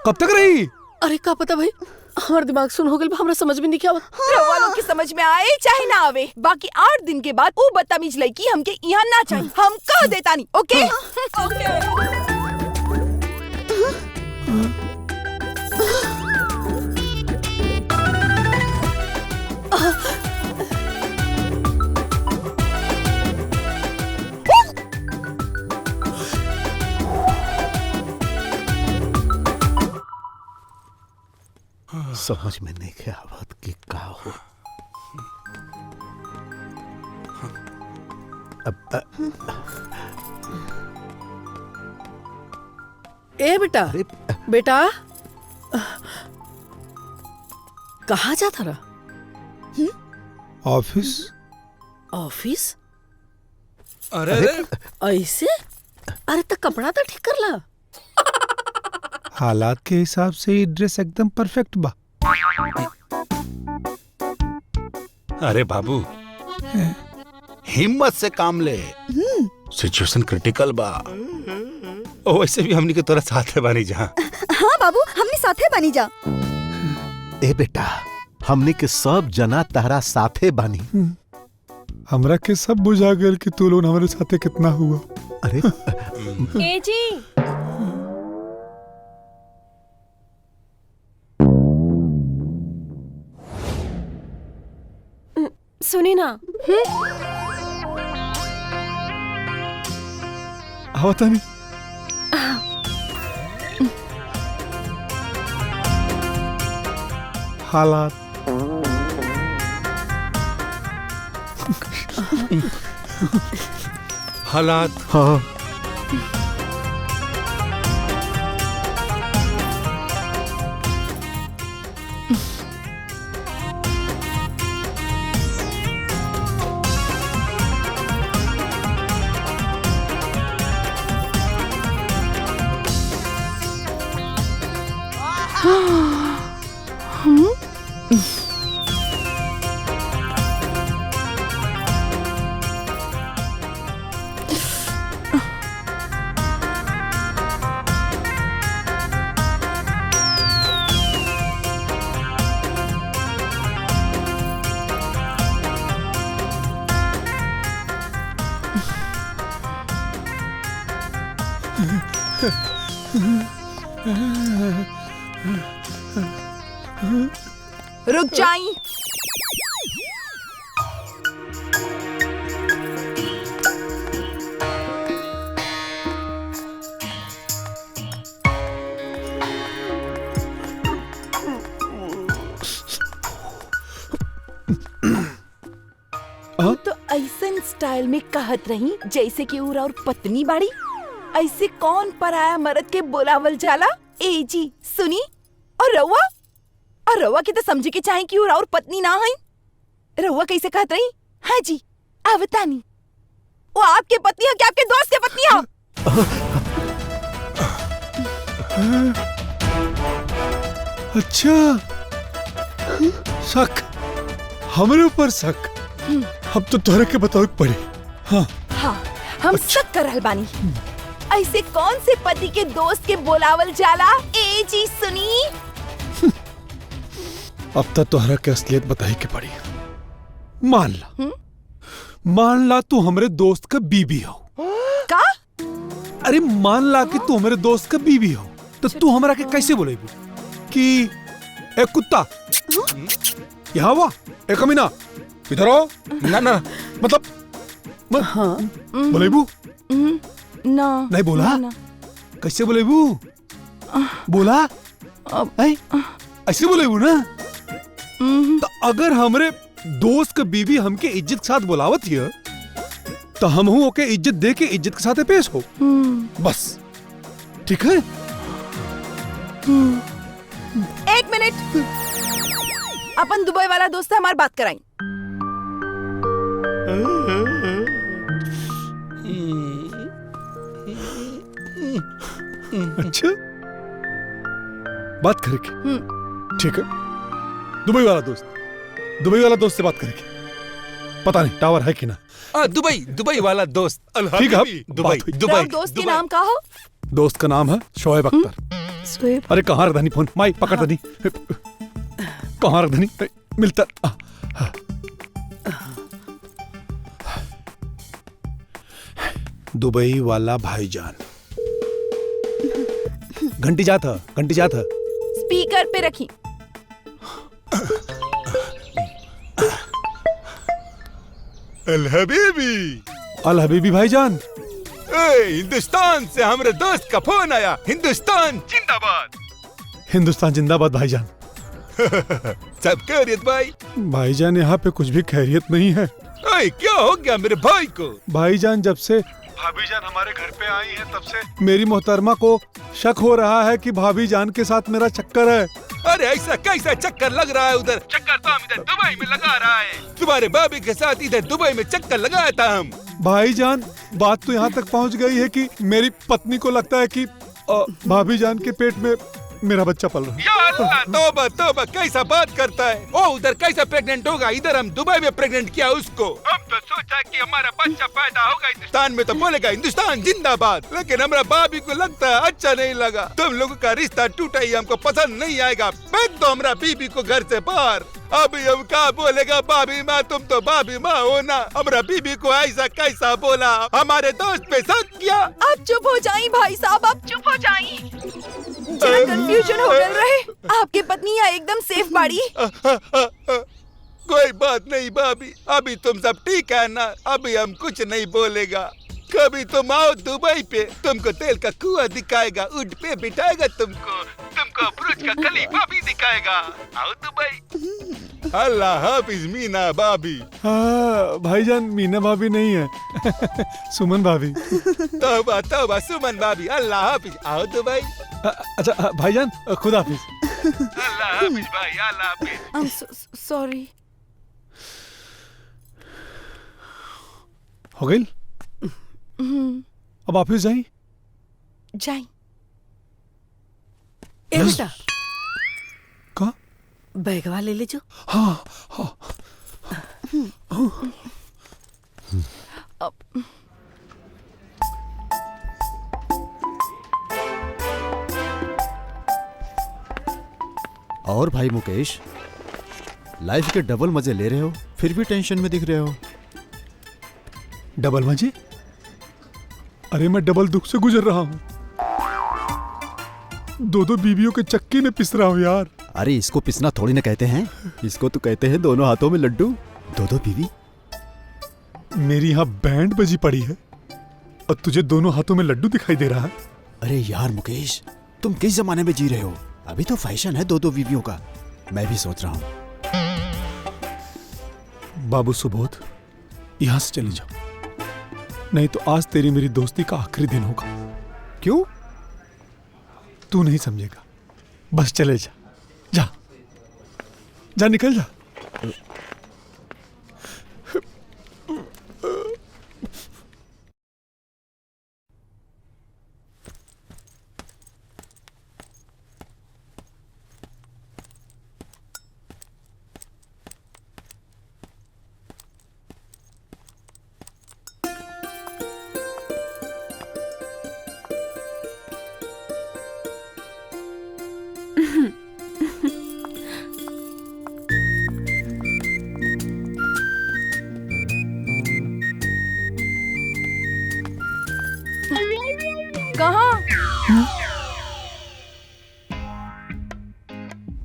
कब तक रही? अरे का पता भाई, हमार दिमाग सुन हो गइल, हमरा समझ में नहीं क्या आवत। रवा लोग की समझ में आए चाहे ना आवे, बाकी 8 दिन के बाद वो बदतमीज लड़की हमके यहाँ ना चाहिए, हम कह देता नहीं। ओके ओके। समझ में नहीं के आवत कि का हो। ए बेटा, बेटा कहाँ जाता रहा? ऑफिस। ऑफिस? अरे ऐसे? अरे तो कपड़ा तो ठीक कर ला। हालात के हिसाब से ये ड्रेस एकदम परफेक्ट बा। अरे बाबू, हिम्मत से काम ले, सिचुएशन क्रिटिकल बा। ओ वैसे भी हमनी के तोरा साथे बानी जा। हाँ बाबू, हमने साथे बनी जा। ए बेटा, हमनी के सब जना तहरा साथे बानी। हमरा के सब बुझा गया कि तू लोग हमारे साथे कितना हुआ। अरे ए जी, सुनी ना। आवता नहीं। हालात हालात। हाँ रुक जाई। तो ऐसन स्टाइल में कहत रही जैसे कि उरा और पत्नी बाड़ी। ऐसे कौन पराया मर्द के बुलावल जाला? ए जी सुनी। और रउआ की तो समझे के चाहे कि उरा और पत्नी ना है। रउआ कैसे कहत रही? हाँ जी आवतानी। वो आपके पत्नी है कि आपके दोस्त के पत्नी है? अच्छा शक, हमरे ऊपर शक। अब तो तोहरे के बताओ पड़े। हाँ हाँ, हम शक कर रहल बानी। ऐसे कौन से पति के दोस्त के बोलावल जाला? ए जी सुनी। अब तक तोहरा के असलियत बताई के पड़ी। मान ला तू हमरे दोस्त का बीबी हो। का? अरे मान ला कि तू हमारे दोस्त का बीवी हो, तो तू हमरा के कैसे बोलेगी कि ए कुत्ता यहाँ हुआ, ए कमीना इधर आओ? ना ना, मतलब हाँ बोलेबू? ना नहीं बोला ना। कैसे बोलेबू? बोला ऐसे बोलेबू ना? तो अगर हमरे दोस्त का बीवी हमके इज्जत के साथ बुलावत है तो हम हूँ ओके इज्जत दे के इज्जत के साथ पेश हो। बस ठीक है। एक मिनट, अपन दुबई वाला दोस्त से हमारी बात कराई। अच्छा बात करेंगे, ठीक है। दुबई वाला दोस्त से बात करेंगे। पता नहीं टावर है कि ना। दुबई वाला दोस्त। ठीक है, दुबई दोस्त के नाम का हो? दोस्त का नाम है शोएब अख्तर। शोएब? अरे कहाँ रख धनी फोन? माई पकड़ धनी, कहाँ रख धनी? मिलता। दुबई वाला भाईजान। घंटी जात है। स्पीकर पे रखी। अल हबीबी भाईजान। हिंदुस्तान से हमारे दोस्त का फोन आया। हिंदुस्तान जिंदाबाद भाईजान। सब खैरियत भाई? भाईजान यहाँ पे कुछ भी खैरियत नहीं है। क्या हो गया मेरे भाई को? भाईजान जब से भाभीजान हमारे घर पे आई है तब से मेरी मोहतरमा को शक हो रहा है कि भाभीजान के साथ मेरा चक्कर है। अरे ऐसा कैसा चक्कर लग रहा है? उधर चक्कर तो हम इधर दुबई में लगा रहा है। तुम्हारे भाभी के साथ इधर दुबई में चक्कर लगाया था हम। भाईजान बात तो यहाँ तक पहुँच गई है कि मेरी पत्नी को लगता है कि भाभीजान के पेट में मेरा बच्चा पल रहा है। या अल्लाह, तौबा तौबा, कैसा बात करता है? ओ उधर कैसा प्रेग्नेंट होगा? इधर हम दुबई में प्रेग्नेंट किया उसको। हम तो सोचा कि हमारा बच्चा पैदा होगा हिंदुस्तान में तो बोलेगा हिंदुस्तान जिंदाबाद, लेकिन हमारा भाभी को लगता है अच्छा नहीं लगा। तुम लोगों का रिश्ता टूटा ही हमको पसंद नहीं आएगा। फेंक दो हमारा बीबी को घर से बाहर। अभी हम क्या बोलेगा? भाभी माँ, तुम तो भाभी माँ हो ना। हमारा बीबी को ऐसा कैसा बोला? हमारे दोस्त पे शक किया। आप चुप हो जाइए भाई साहब, आप चुप हो जाइए। जरा कंफ्यूजन हो गया रहे। आपके पत्नी यहाँ एकदम सेफ बाड़ी। कोई बात नहीं भाभी, अभी तुम सब ठीक है ना? अभी हम कुछ नहीं बोलेगा। कभी तुम आओ दुबई पे, तुमको तेल का कुआं दिखाएगा, ऊंट पे बिठाएगा तुमको बुर्ज का खलीफा भी दिखाएगा। आओ दुबई। अल्लाह हाफिज मीना भाभी। हाँ भाईजान, मीना भाभी नहीं है सुमन भाभी। तौबा तौबा, सुमन भाभी। अल्लाह हाफिज। आओ दुबई। अच्छा भाईजान, खुदा हाफिज। अल्लाह हाफिज भाई, अल्लाह हाफिज। सॉरी। हो गई? अब ऑफिस जाई? ए बेटा, का बैगवा ले ले जो। हाँ हाँ। और भाई मुकेश, लाइफ के डबल मजे ले रहे हो, फिर भी टेंशन में दिख रहे हो। डबल मजे? अरे मैं डबल दुख से गुजर रहा हूँ। दो बीवियों के चक्की में पिस रहा हूँ यार। अरे इसको पिसना थोड़ी ना कहते हैं, इसको तो कहते हैं दोनों हाथों में लड्डू। दो बीवी? मेरी यहाँ बैंड बजी पड़ी है और तुझे दोनों हाथों में लड्डू दिखाई दे रहा है। अरे यार मुकेश, तुम किस जमाने में जी रहे हो? अभी तो फैशन है दो बीवियों का। मैं भी सोच रहा हूँ। बाबू सुबोध, यहाँ से चले जाओ, नहीं तो आज तेरी मेरी दोस्ती का आखिरी दिन होगा। क्यों? तू नहीं समझेगा, बस चले जा। जा जा, निकल जा। कहाँ?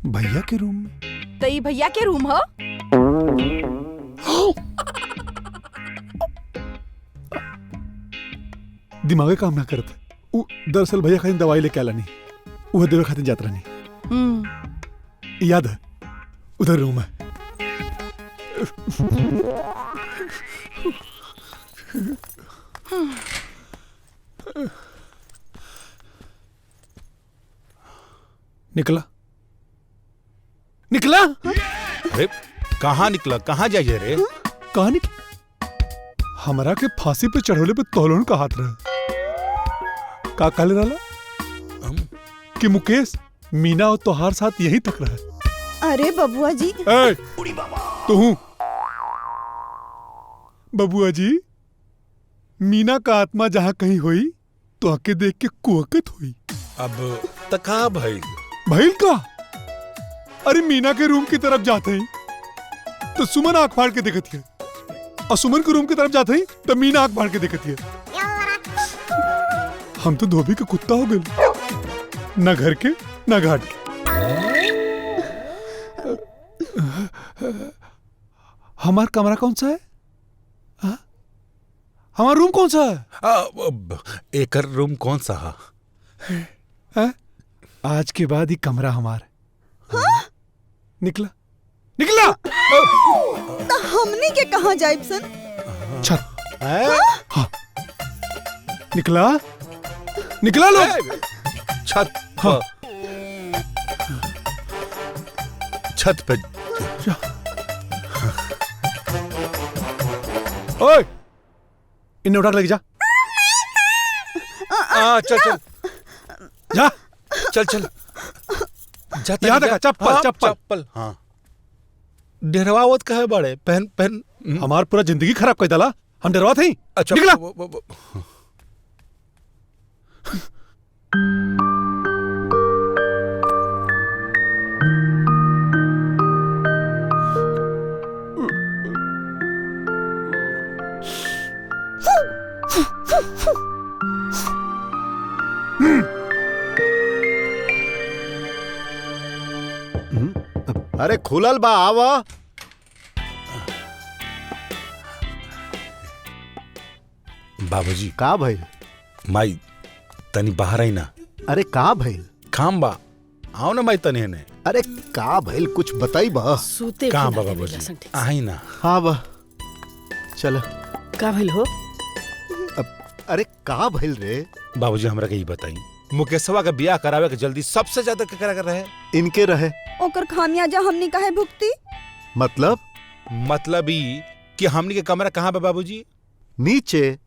भैया के रूम में। तई भैया के रूम हो? दिमागे काम ना करता। दरअसल भैया खातिर दवाई लेके आला नहीं, वह देवे खातिर जात रहनी। याद है उधर रूम है। निकला निकला। अरे कहाँ निकला, कहाँ जाइए रे? कहाँ निकला? हमरा के फांसी पे चढ़ोले पे तोलन का हाथ रहा। का काले रहा कि मुकेश मीना और तोहार साथ यही तक रहा। अरे बबुआ जी। तू बबुआ जी, मीना का आत्मा जहाँ कहीं हुई तो आके देख के कुवकत हुई। अब तका भाई भैल का? अरे मीना के रूम की तरफ जाते ही तो सुमन आंख फाड़ के देखती है, और सुमन के रूम की तरफ जाते ही तो मीना आंख फाड़ के देखती है। हम तो धोबी के कुत्ता हो गए, न घर के न घाट के। हमारा कमरा कौन सा है? हमारा रूम कौन सा है? एक रूम कौन सा है? आज के बाद ही कमरा हमारा। हाँ? निकला निकला। तो हमने के कहाँ जाइब सन? छत। हाँ? निकला निकला लो छत। हाँ। छत पे। ओए इन्हें उठा के लेके जा। चल चल जा चल चल यहाँ देखा चप्पल चप्पल चप्पल। हाँ डरवावत कहे बड़े पहन पहन। हमार पूरा जिंदगी खराब कर डाला, हम डरवा थे। अच्छा निकला। अरे खुलल बा, आवा। बाबूजी का भइल? माई तनी बाहर आई ना। अरे का भइल? काम बा, आओ ना माई तनी ने। अरे का भइल कुछ बताई बा। सूते कहाँ बा बाबूजी? आई ना। हाँ बा चल। का भइल हो? अरे का भइल रे? बाबूजी हमरा के ही बताई, मुकेशवा का ब्याह करावे के जल्दी सबसे ज्यादा केकरा कर रहे? इनके रहे। ओकर खामियाजा हमनी काहे भुगती? मतलब ई कि हमनी के कमरा कहाँ बा बाबूजी? नीचे।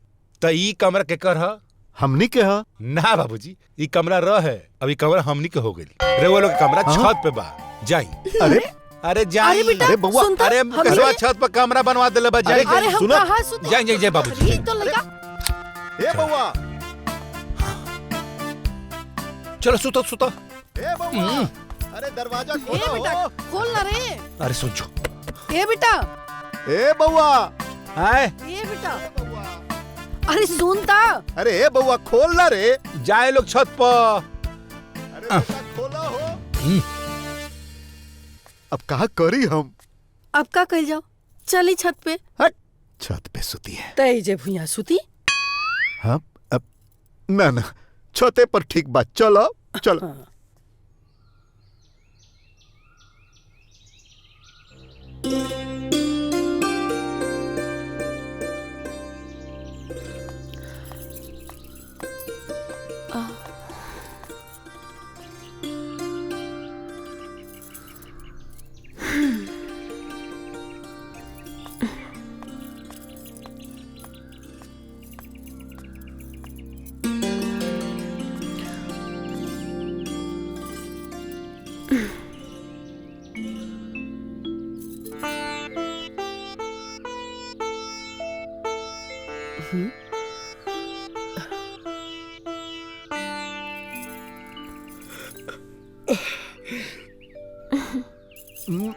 त ई कमरा केकर ह? हमनी के ह? ना बाबूजी, ई कमरा रहे, अब ई कमरा हमनी के हो गई। रे वो लोग कमरा छत पे बा, जाई। अरे अरे जाई। अरे बउआ, अरे मुकेशवा छत पर कमरा बनवा देले बा, जाई। सुनो जाई जाई बाबूजी। तो लगा। ए बउआ, चलो सुतो सुतो। ए बउआ, अरे दरवाजा खोलो। बेटा खोल ना रे। अरे सुन जो। ए बेटा। ए बउआ। हाय। ए बेटा। अरे सुनता। अरे ए बउआ खोल ना रे। जाए लोग छत पर। अरे बेटा खोला हो। अब कहाँ करी हम? अब का कह जाओ? चली छत पे। हट। छत पे सुती है। तय जे भुइया सुती। हाँ अब ना ना छते पर ठीक बात। चलो चलो। हाँ।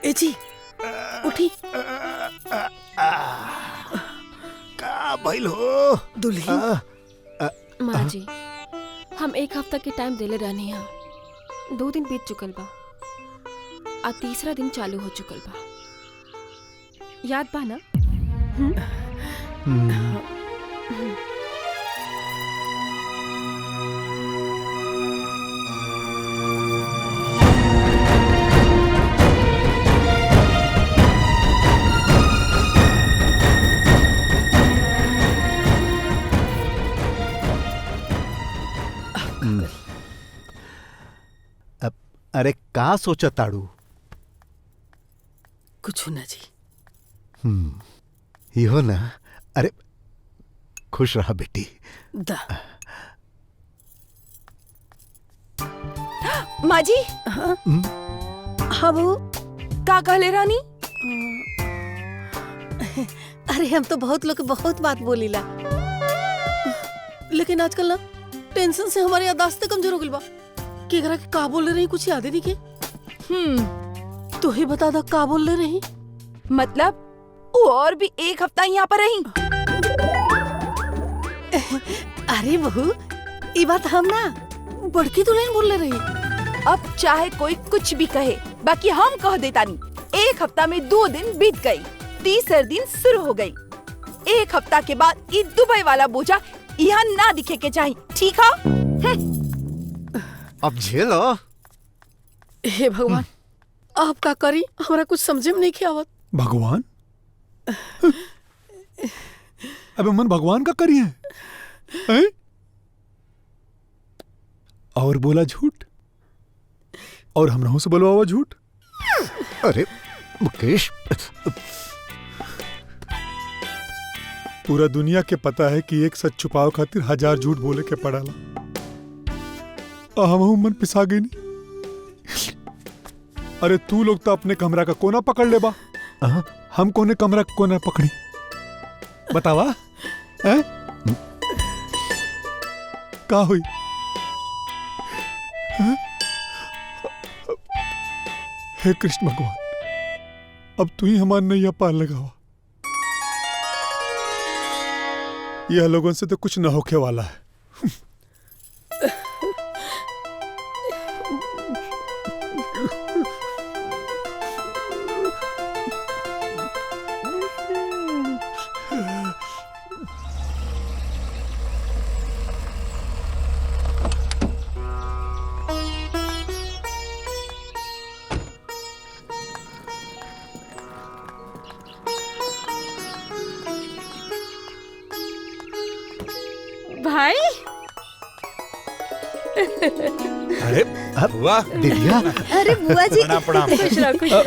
एजी उठी। का भइल हो? दुल्हन। माँ जी हम एक हफ्ता के टाइम देले रहनी है। 2 दिन बीत चुकल बा आ तीसरा दिन चालू हो चुकल बा। याद बा ना? अरे का सोचा ताड़ू? कुछ ना जी। इहो ना। अरे खुश रहा बेटी। दा माँ जी। हाँ बहू। का कहले रानी? अरे हम तो बहुत लोग के बहुत बात बोलीला, लेकिन आजकल ना टेंशन से हमारी याददाश्त कमजोर हो गई बा। के करा के का बोल रही कुछ याद ही नहीं के। तो ही बता दा का बोल रही। मतलब वो और भी एक हफ्ता यहाँ पर रही? अरे बहू ये बात हम ना बड़की दुल्हन बोल रही। अब चाहे कोई कुछ भी कहे, बाकी हम कह देता नहीं। एक हफ्ता में 2 दिन बीत गई, तीसरे दिन शुरू हो गई। एक हफ्ता के बाद ये दुबई वाला बोझा यहाँ ना दिखे के चाहिए, ठीक है? अब झेलो। हे भगवान, आप का करी हमारा कुछ समझे में नहीं के आवत। भगवान? अबे मन भगवान का करी है? और बोला झूठ, और हम रहूं से बोलवा झूठ। अरे मुकेश, पूरा दुनिया के पता है कि एक सच छुपाव खातिर 1000 झूठ बोले के पड़ाला। हम मन पिसा गई नहीं। अरे तू लोग तो अपने कमरा का कोना पकड़ ले बा, हम कोने कमरा का कोना पकड़ी? बतावा है? का हुई? हे कृष्ण भगवान, अब तू ही हमार नैया पार लगावा। यह लोगों से तो कुछ न होके वाला है। भाई अरे बुआ, दीदिया। अरे बुआ जी। प्रणाम।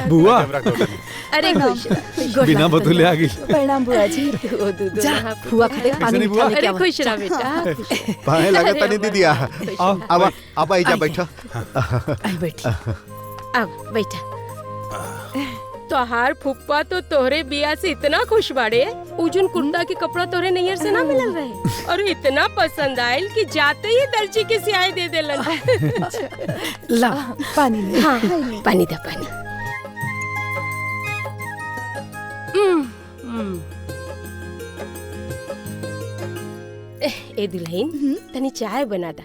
बुआ, अरे बिना बतूले आ गई। प्रणाम बुआ जी। जा बुआ खातिर पानी बुआ? लेके आवा। खुश रहा बेटा। पाए लगता नहीं दीदिया। अब आई जा बैठो। आई बैठी। अब बेटा, तोहार फुप्पा तो तोहरे बिया से इतना खुश बाड़े, उजुन कुर्ता के कपड़ा तोहरे नैयर से ना मिलल रहे और इतना पसंद आयल कि जाते ही दर्जी के सियाई दे देलन। ला पानी ले। हाँ, पानी दे पानी। ए दुल्हन, तनी चाय बना दा,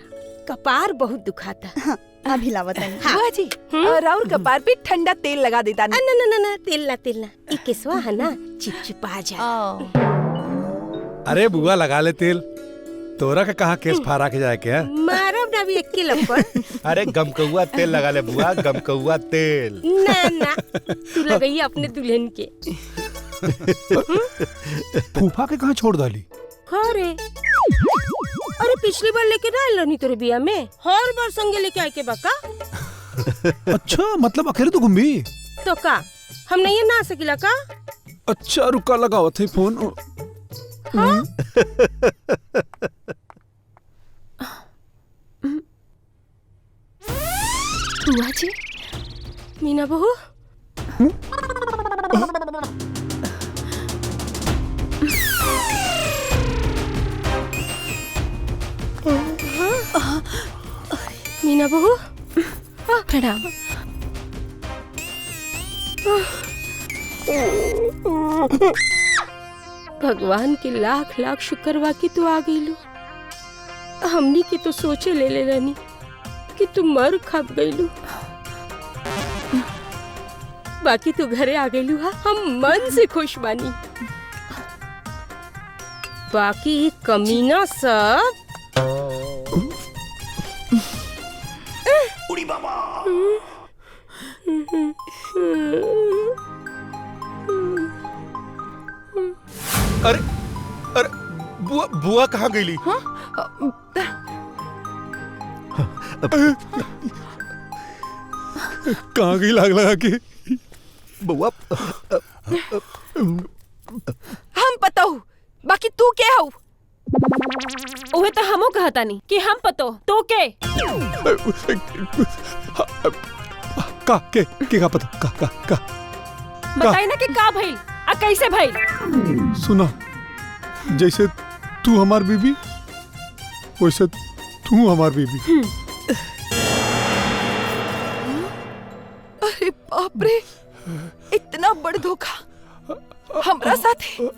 कपार बहुत दुखाता। अभी लावत है। बुआ जी, राउर कपार पे ठंडा तेल लगा देता नहीं। ना तेल ना ई केसवा है ना चिपचिपा जा। अरे बुआ लगा ले तेल। तोरा का कहाँ केस फारा के जाए क्या? मारब ना भी 1 लपड़। अरे गमकौआ तेल लगा ले बुआ, गमकौआ तेल। ना तू लगाई अपने दुल्हन के। फूफा के कहाँ छोड़ डाली? अरे अरे पिछली बार लेके ना आयल रहनी तोरे बिया में, हर बार संगे लेके आए के बाका। अच्छा, मतलब अकेले तो घूमी? तो का हम नहीं ना आ सकिला का? अच्छा रुका, लगाओ थे फोन। हाँ? बुआ जी, मीना बहू। मीना बहू, प्रणाम। भगवान के लाख लाख शुक्र बा कि तू आ गई लो। हमनी के तो सोचे ले रानी कि तू मर खप गईलू, बाकी तू घरे आ गईलू हा, हम मन से खुश बानी। बाकी ये कमीना सब उड़ी बाबा। अरे अरे बुआ बुआ कहाँ गईली? कहाँ गई लाग लगा के? बुआ हम पता हूँ, बाकी तू क्या हो? ओहे तो हमो कहता नहीं कि हम पतो तो के का पता का बताई ना कि का भइल आ कैसे भइल। सुना, जैसे तू हमार बीबी वैसे तू हमार बीबी। अरे बाप रे, इतना बड़ धोखा हमरा साथ है।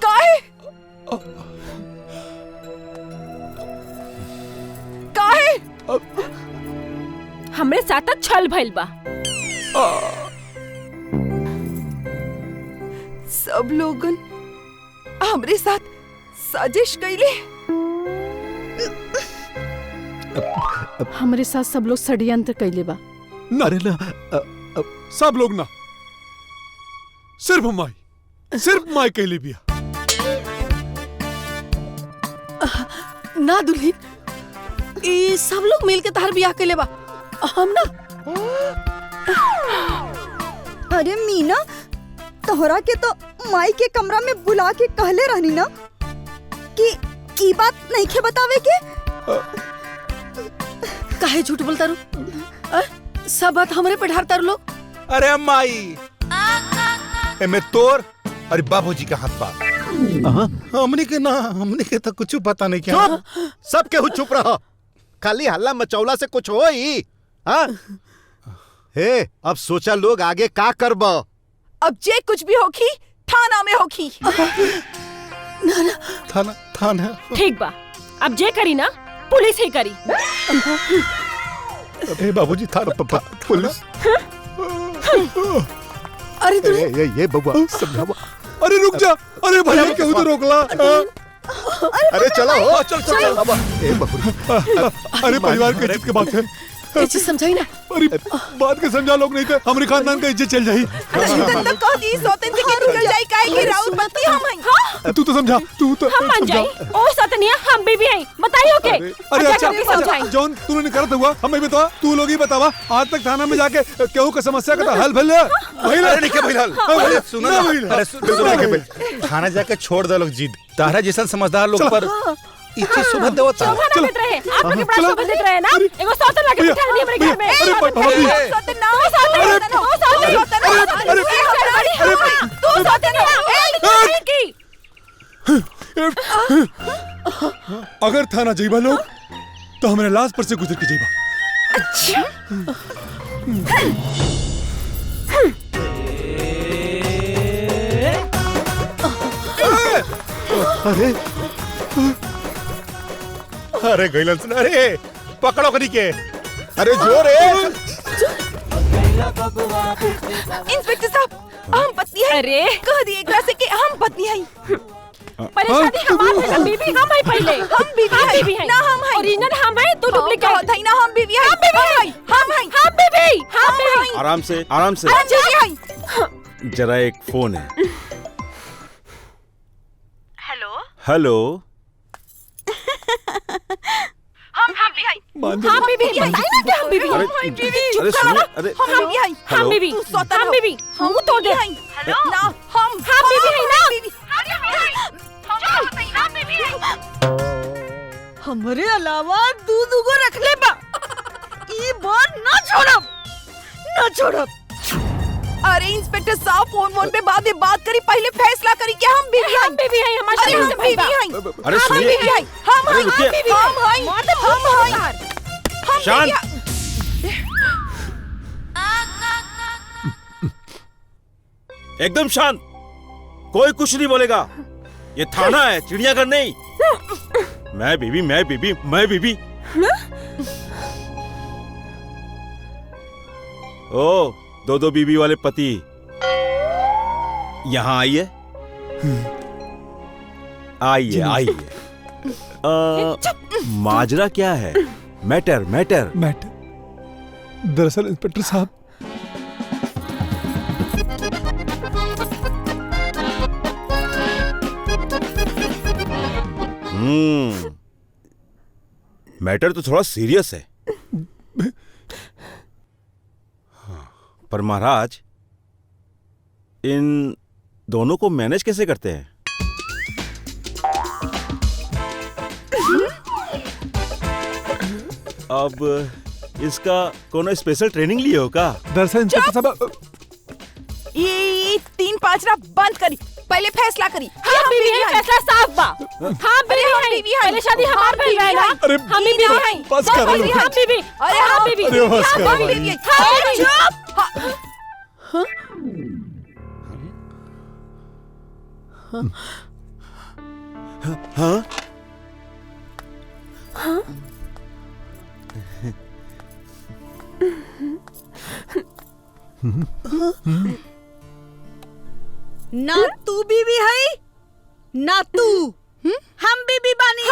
काहे काहे हमरे साथ छल भइल बा। सब लोगन हमरे साथ साजिश कइले। हमरे साथ सब लोग षड्यंत्र कैले बा। अरे ना, सब लोग ना, सिर्फ माई कहले बिया। ना दुल्हन, ये सब लोग मिल के तार बियाह कैले बा, हम ना। अरे मीना, तोहरा के तो माई के कमरा में बुला के कहले रहनी ना कि की बात नहीं के बतावे के। काहे झूठ बोलता रू? सब बात हमरे पे ढारता रू लोग। अरे अम्माई, एमे तोर अरे बाबूजी का हाथ बा। हमने के तो कुछ पता नहीं क्या। सब केहू चुप रहा, खाली हल्ला मचौला से कुछ हो ही। हाँ? हे, अब सोचा लोग आगे का करब। अब जे कुछ भी होखी थाना में होखी। थाना ठीक बा, अब जे करी ना पुलिस ही करी। अरे बाबूजी, थाना पुलिस। अरे ये बबुआ समझावा। अरे रुक जा, अरे भैया केहू तो रोकला। अरे चलो हो, चल। ए बबुआ, अरे परिवार की इज्जत की बात है। ये चीज समझाई ना। अरे बात के समझा लोग, नहीं थे हमारे खानदान का इज्जत चल जाही। तो कह दी सोतन से के निकल जाई, काहे की राउत बत्ती हम हई। हां, तू तो समझा, तू तो हम मान जाई। ओ सतनिया, हम भी हई, बताइयो के। अरे अच्छा, जौन तूने करत हुआ हमें बता, तू लोग ही बतावा। आज तक थाना में जाके केहू का समस्या का हल भइल? अरे नहीं के भइल। अरे सुनो ना, अरे सुनो के भइल। थाना जाके छोड़ दे लोग जिद। तारा जैसा समझदार लोग पर इच्छा सुबह देवत रहे। आप लोग बड़ा शोभा देत रहे ना। एगो सौतन लाके बिठा दिए हमरे घर में। अरे भाभी, सोतन ना हो, सोतन हो, सोतन। अरे तू सोतन ना की। अगर थाना जाइबा लोग तो हमारे लाश पर से गुजर के जाइबा। अच्छा। अरे गइलन सुन, अरे पकड़ो कनी के। अरे जोर है। इंस्पेक्टर साहब, हम पत्नी है। अरे कह दिए एकरा से कि हम पत्नी है। परेशानी हमार है, हम बीवी हम है पहले। हम बीवी है ना, हम है। ओरिजिनल हम है, तू डुप्लीकेट है ना। हम बीवी है, हम बीवी है, हम बीवी। आराम से जरा एक फोन है। हेलो हम बीवी है, हम बीवी है। बताइए ना कि हम बीवी है। अरे सुनिए, अरे हम बीवी है, हम बीवी, हम बीवी, हम तो दे। हेलो ना, हम बीवी है ना। हमरे अलावा दूध को रख ले बा। ये बात ना छोड़ब। अरे इंस्पेक्टर साहब, फोन पे बाद में बात करी, पहले फैसला करी कि हम बीवी हैं। हम बीवी हैं, हमारे अरे हम से बीवी भाई हैं। अरे हम सुनिए, बीवी हैं, हम अरे हैं, रुकिए। शांत। एकदम शांत, कोई कुछ नहीं बोलेगा। ये थाना है, चिड़ियाघर नहीं। मैं बीबी। ओ, दो बीबी वाले पति यहाँ आइए। आइए। माजरा क्या है? मैटर। दरअसल इंस्पेक्टर साहब, मैटर तो थोड़ा सीरियस है। पर महाराज, इन दोनों को मैनेज कैसे करते हैं? अब इसका कोनो स्पेशल ट्रेनिंग लिए हो का? दरअसल इंस्पेक्टर साहब, ये 3-5 ना बंद करी, पहले फैसला करी। हाँ बीवी है, फैसला साफ बा। हाँ बीवी है, पहले शादी हमार भइल रहे ना। अरे हम बीवी है, बस करो। हाँ बीवी, अरे हाँ बीवी, अरे बस करो भाई। हाँ? ना तू बीवी है ना तू, हम बीबी बानी।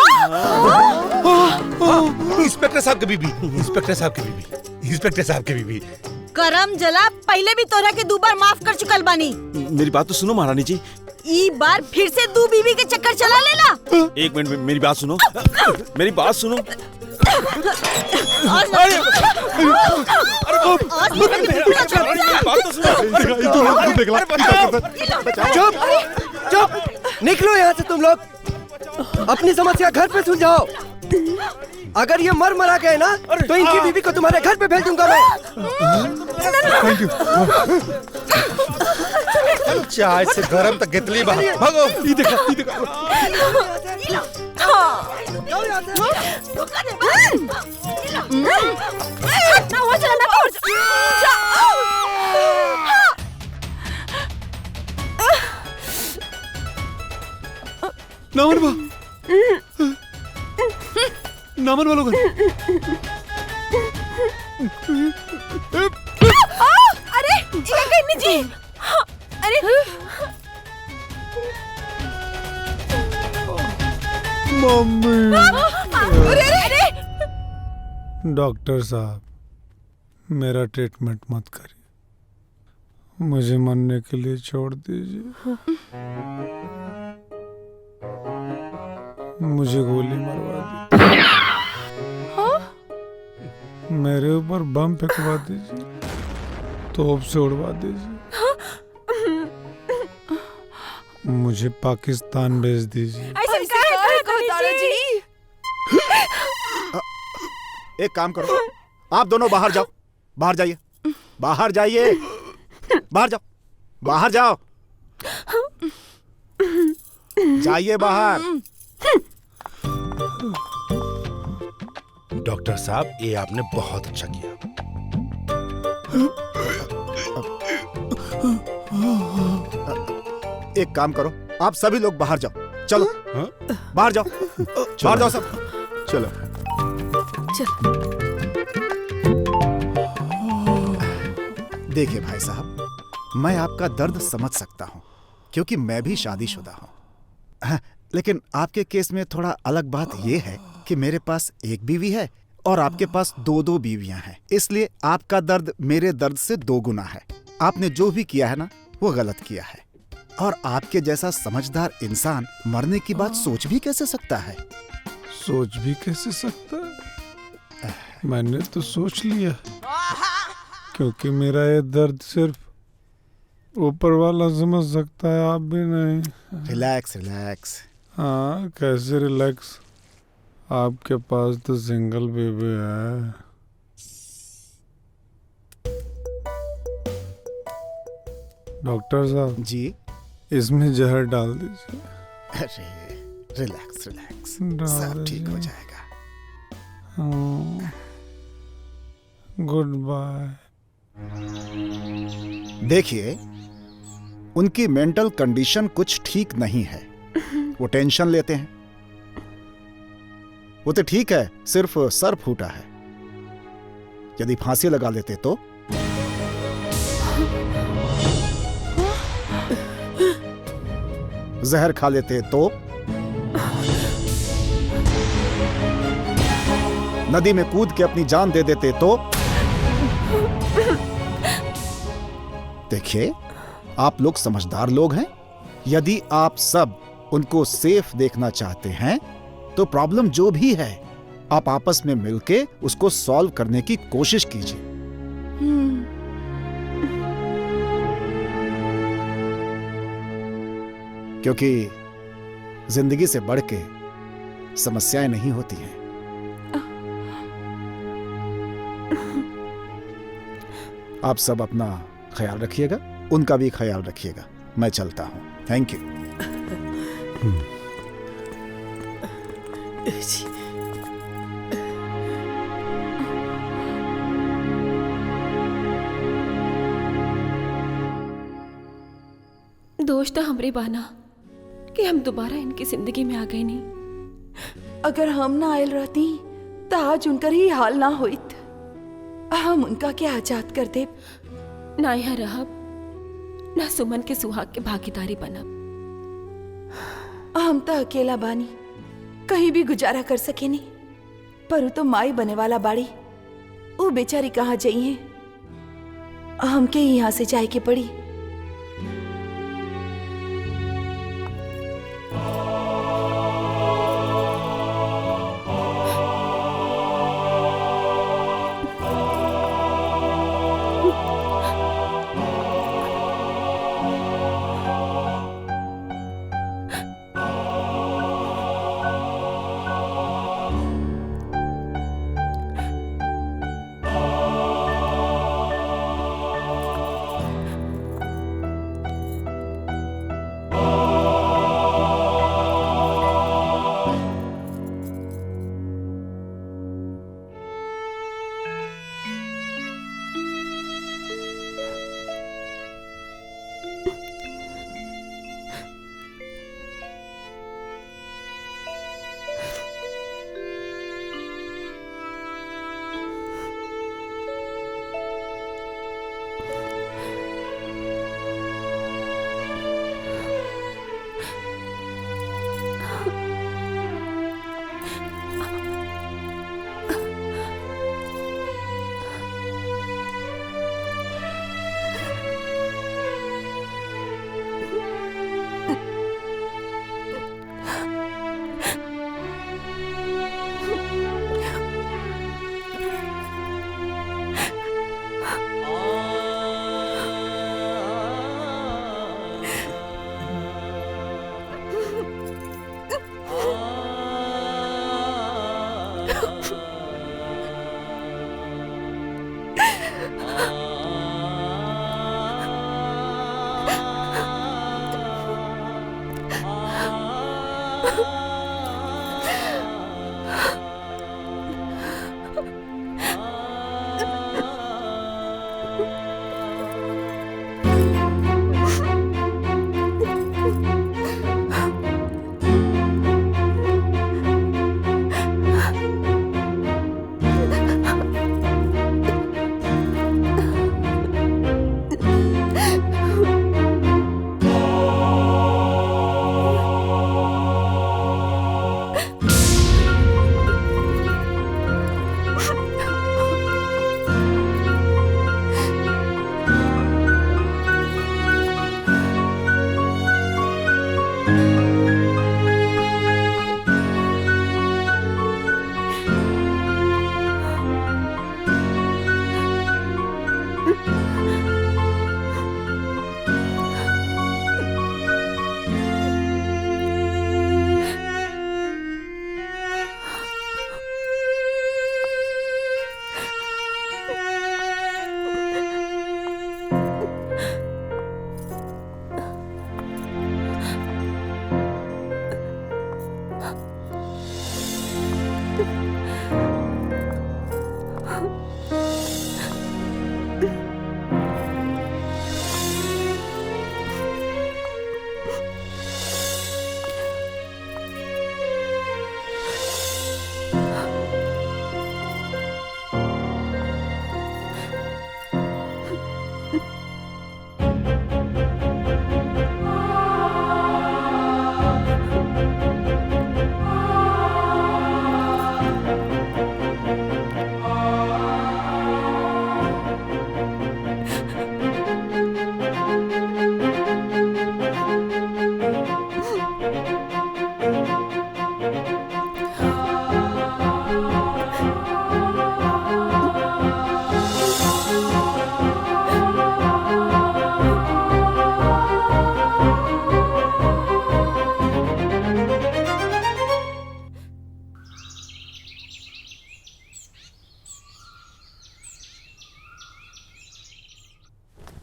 इंस्पेक्टर साहब की बीबी। करम जला, पहले भी तोरा के 2 बार माफ कर चुकल बानी। मेरी बात तो सुनो महारानी जी। ई बार फिर से 2 बीबी के चक्कर चला लेना। एक मिनट, मेरी बात सुनो। मेरी बात सुनो। चुप, निकलो यहाँ से तुम लोग। अपनी समस्या घर पे सुलझाओ। अगर ये मरा गए ना तो इनकी बीवी को तुम्हारे घर पे भेज दूंगा मैं। Thank you. चाय से गरम तक गितली भागो। ये देखा। नामन वालों का। अरे ये करनी जी। अरे मम्मी। अरे डॉक्टर साहब, मेरा ट्रीटमेंट मत करिए, मुझे मरने के लिए छोड़ दीजिए। मुझे गोली मरवा दीजिए। मेरे ऊपर बम फेंकवा दीजिए, तोप से उड़वा दीजिए, मुझे पाकिस्तान भेज दीजिए। एक काम करो, आप दोनों बाहर जाओ। बाहर जाइए। बाहर जाओ। जाइए बाहर। डॉक्टर साहब, ये आपने बहुत अच्छा किया। एक काम करो, आप सभी लोग बाहर जाओ। चलो। बाहर जाओ सब। चलो। देखिए भाई साहब, मैं आपका दर्द समझ सकता हूँ क्योंकि मैं भी शादीशुदा हूँ। लेकिन आपके केस में थोड़ा अलग बात यह है कि मेरे पास एक बीवी है और आपके पास 2 बीवियां हैं, इसलिए आपका दर्द मेरे दर्द से 2 गुना है। आपने जो भी किया है ना, वो गलत किया है। और आपके जैसा समझदार इंसान मरने की बात सोच भी कैसे सकता है? सोच भी कैसे सकता है? मैंने तो सोच लिया, क्योंकि मेरा ये दर्द सिर्फ ऊपर वाला समझ सकता है, आप भी नहीं। रिलैक्स। हाँ, कैसे रिलैक्स? आपके पास तो सिंगल बेबी है। डॉक्टर साहब जी, इसमें जहर डाल दीजिए। अरे रिलैक्स, डाल सब ठीक हो दीजिए। जाएगा। Good bye. देखिए, उनकी मेंटल कंडीशन कुछ ठीक नहीं है। वो टेंशन लेते हैं, वो तो ठीक है, सिर्फ सर फूटा है। यदि फांसी लगा लेते तो? जहर खा लेते तो? नदी में कूद के अपनी जान दे देते तो? देखिए, आप लोग समझदार लोग हैं। यदि आप सब उनको सेफ देखना चाहते हैं तो प्रॉब्लम जो भी है आप आपस में मिलके उसको सॉल्व करने की कोशिश कीजिए। क्योंकि जिंदगी से बढ़ के समस्याएं नहीं होती हैं। आप सब अपना ख्याल रखिएगा, उनका भी ख्याल रखिएगा। मैं चलता हूं। Thank you. दोष तो हमरे बाना कि हम दोबारा इनकी जिंदगी में आ गए नहीं। अगर हम ना आयल रहती तो आज उनकर ही हाल ना होइत। हम उनका क्या आजाद कर दे। ना यहाँ रहब, ना सुमन के सुहाग के भागीदारी बनब। हम तो अकेला बानी, कहीं भी गुजारा कर सके नहीं। पर वो तो माई बने वाला बाड़ी, वो बेचारी कहाँ जाई है। हमके यहाँ से जाए के पड़ी।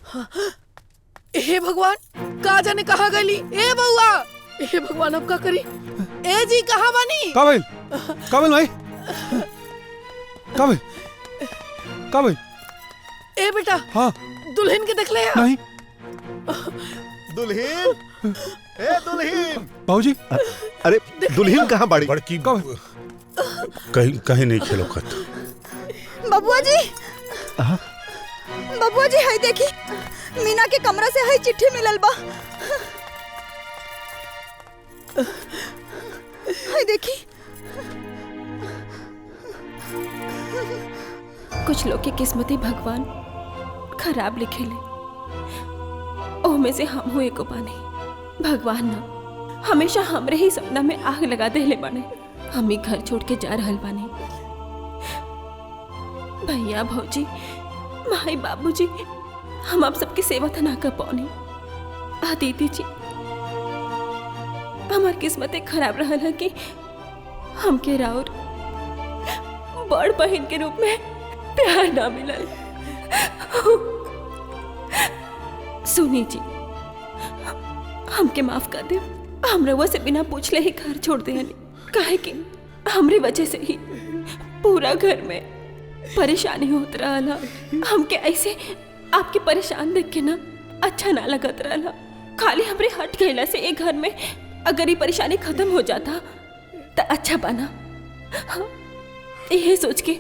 हे भगवान, का जाने कहाँ गली? ए बउआ, हे भगवान अब का करी? ए जी कहाँ बानी? काबिल भाई, काबिल। ए बेटा, हाँ दुल्हन के देख ले यार। नहीं दुल्हन, ए दुल्हन। बाबूजी, अरे दुल्हन कहाँ बाड़ी? बड़की कहीं कहीं नहीं खेलो खत। बबुआ जी, बबुआ जी है देखी, मीना के कमरा से है चिट्ठी मिलल बा। है देखी। कुछ लोग की किस्मत ही भगवान खराब लिखेले, ओमे से हम हुए को पानी। भगवान ना हमेशा हमरे ही सपना में आग लगा देले बाने। हम ही घर छोड़ के जा रहल बानी। भैया भौजी, माई बाबूजी, हम आप सबकी सेवा तो ना कर पानी। दीदी जी, हमार किस्मतें खराब रहल है कि हमके राउर बड़ बहन के रूप में प्यार ना मिलल। सुनी जी, हमके माफ कर दे। हम रउआ से बिना पूछले ही घर छोड़ दे हनी, काहे कि हमरे वजह से ही पूरा घर में परेशानी होत रहला। हमके ऐसे आपके परेशान देख के ना अच्छा ना लगत रहला। खाली हमरे हट गईला से एक घर में अगर ये परेशानी खत्म हो जाता तो अच्छा बना। यही सोच के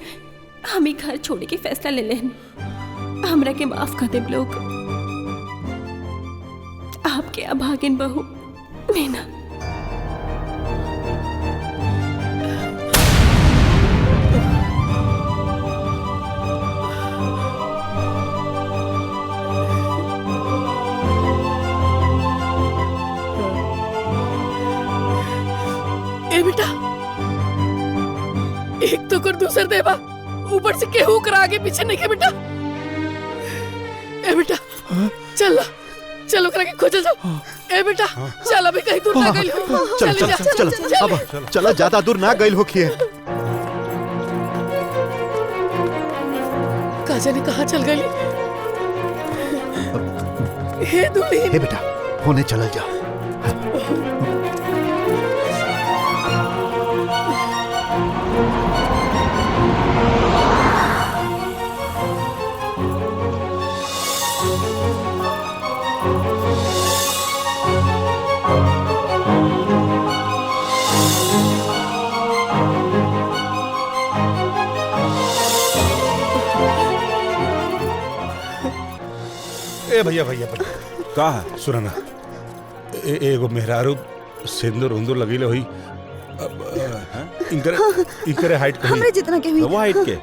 हम ही घर छोड़े के फैसला ले लें। हमरा के माफ कर दे लोग। आपके अभागिन बहू मीना। ए बेटा, एक तो कर दूसर देवा, ऊपर से केहू कर आगे पीछे नहीं के बेटा। ए बेटा, चल चलो करा के खोजल जाओ। ए बेटा, चल अभी कहीं दूर ना गइल हो। चल चल चल अब चलो, ज्यादा दूर ना गइल होखिए। का जाने कहाँ चल गई? हे दुल्हन, हे बेटा, होने चलल जाओ। ए भैया का है? सुना ना, एगो मेहरारू सिंदूर उंदूर लगीले हुई। इनकरे हाइट कहीं हमरे जितना के हुई। वो हाइट के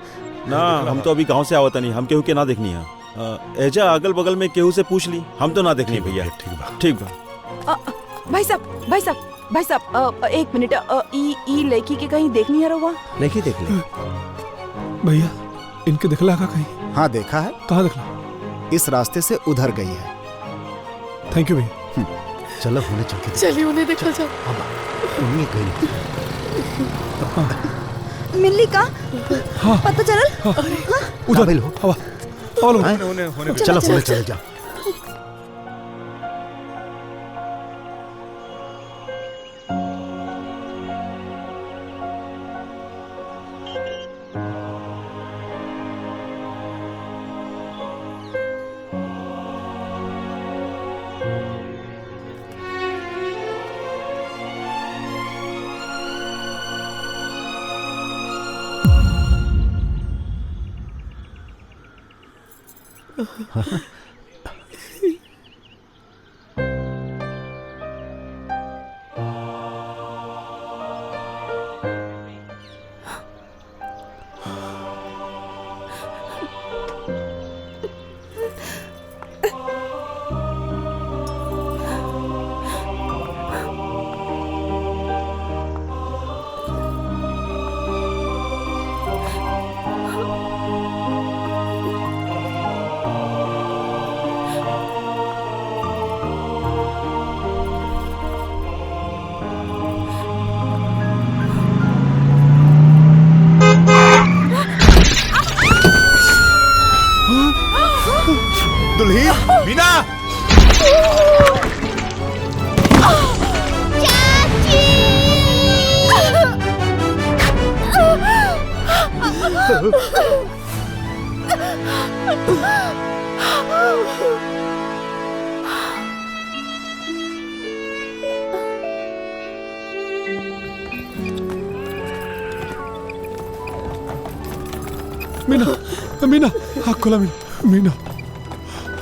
ना, हम तो अभी गांव से आवत नहीं, हम केहू के ना देखनी है। एजा अगल बगल में केहू से पूछ ली, हम तो ना देखनी भैया। ठीक बा। भाई साहब, एक मिनट, ई लड़की के कहीं देखनी है रहुआ? नहीं देख ले भैया, इनके दिखला का कहीं? हाँ देखा है। कहाँ दिखला? इस रास्ते से उधर गई है। थैंक यू भैया। चलो होने चल के चलिए उन्हें देखा जाओ। उन्हीं गई। मिल्ली का हाँ। पता चलल? उधर हो। हवा चलो होने चले जाओ। मीना, मीना, आँख खोला मीना, मीना,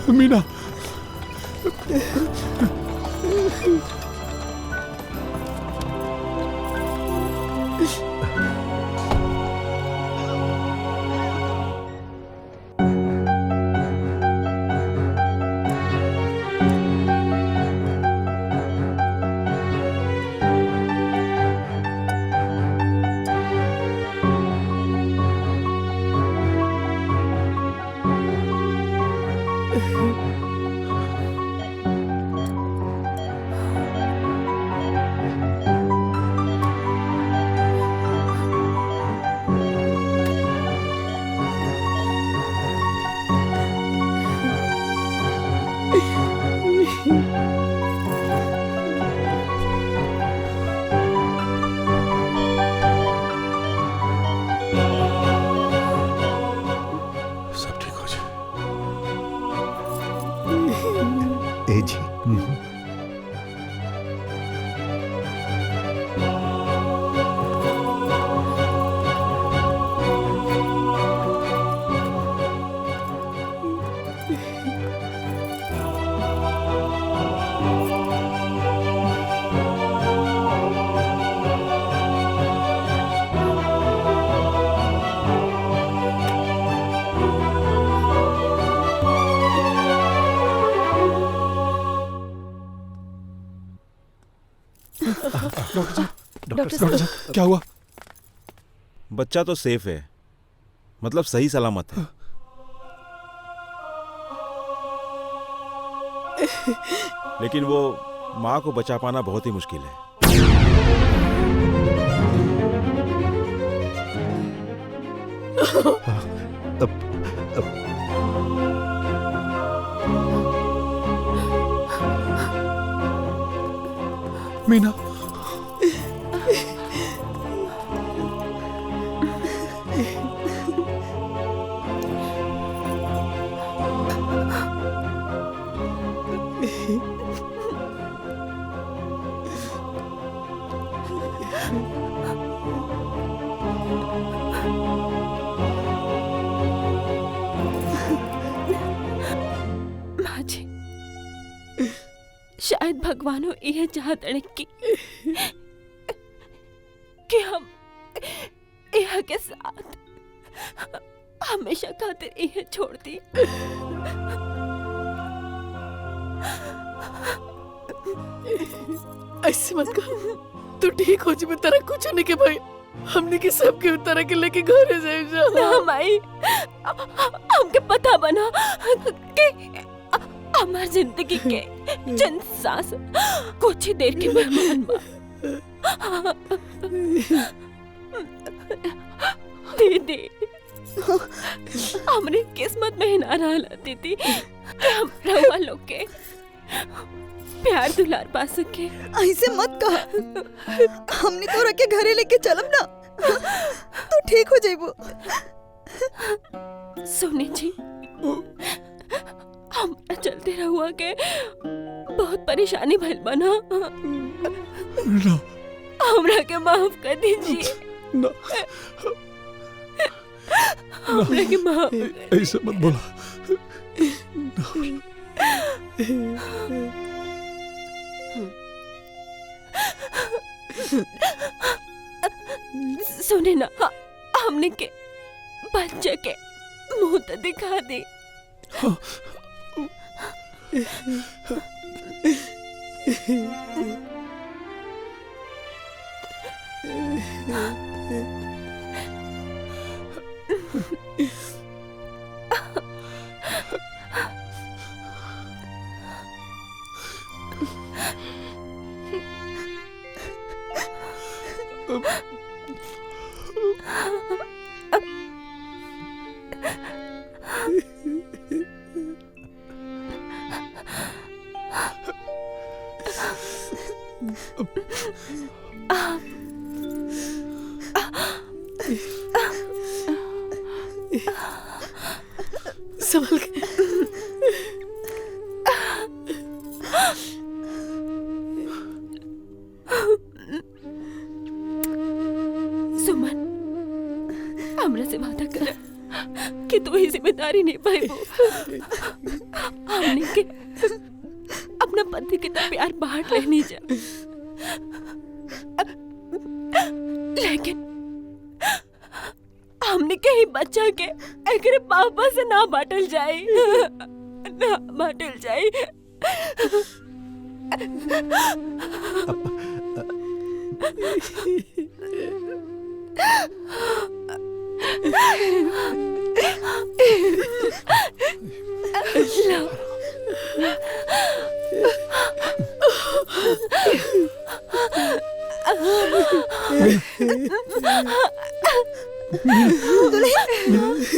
मीना। ए जी। डॉक्टर साहब क्या हुआ? बच्चा तो सेफ है, मतलब सही सलामत है। लेकिन वो माँ को बचा पाना बहुत ही मुश्किल है। मीना, माँ जी, शायद भगवान ये चाहते कि हम यह के साथ हमेशा खातिर ये छोड़ दी। ऐसे मत कहो, तू ठीक हो जी। तेरा कुछ नहीं के भाई, हमने के सब के तरह के लेके घरे जाए। ना माई, हमके पता बना कि हमार जिंदगी के चंद सांस कुछ ही देर के मेहमान बा। दीदी, हमने किस्मत में ना रहा दीदी कि हम रहुआ लोग के प्यार दुलार पा सके। ऐसे मत कहा, हमने तो रखे घरे लेके चलब ना, तो ठीक हो जाइबो। सोनी जी, हम चलते रहुआ के बहुत परेशानी भइल बना। हमरा के माफ कर दीजिए। हमरा के माफ। ऐसे मत बोला। सुने ना, हमने के बच्चे के मुंह तो दिखा दे। सुमन हमरा से वादा कर कि तू ही जिम्मेदारी नहीं पाएबो। हमने के अपना पति के तो प्यार बांट लेनी जा, लेकिन हमने के ही बच्चा के एकरे पापा से ना बांटल जाए, ना बांटल जाए।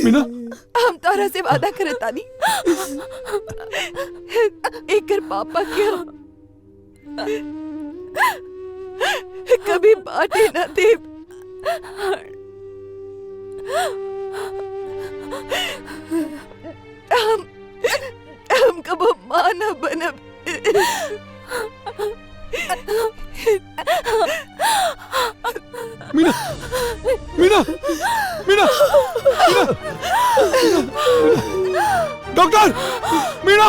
मीना, हम तोरा से वादा करत तानी एकर पापा के कभी बाटे ना दे। हम कबो मां न बनब। मीना, मीना, मीना, डॉक्टर, मीना,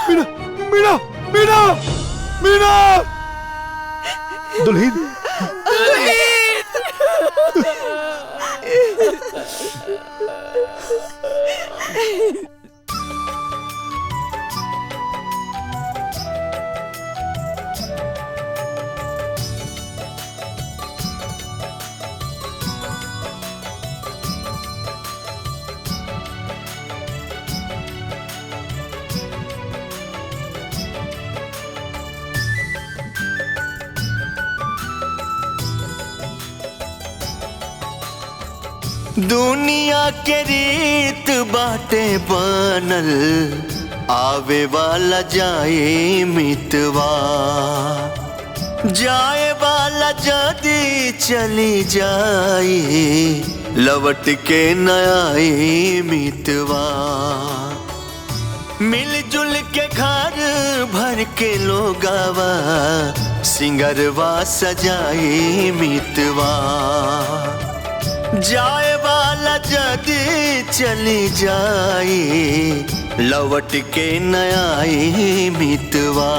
मीना, मीना, मीना, मीना, दुल्हीन, दुनिया के रीत बाटे बनल, आवे वाला जाए मितवा, जाए वाला जदी चली जाए, लवट के न आए मितवा। मिलजुल के घर भर के लोगावा, सिंगरवा सजाए मितवा, जाए वाला जदी चली जाए, लौट के न आए मितवा।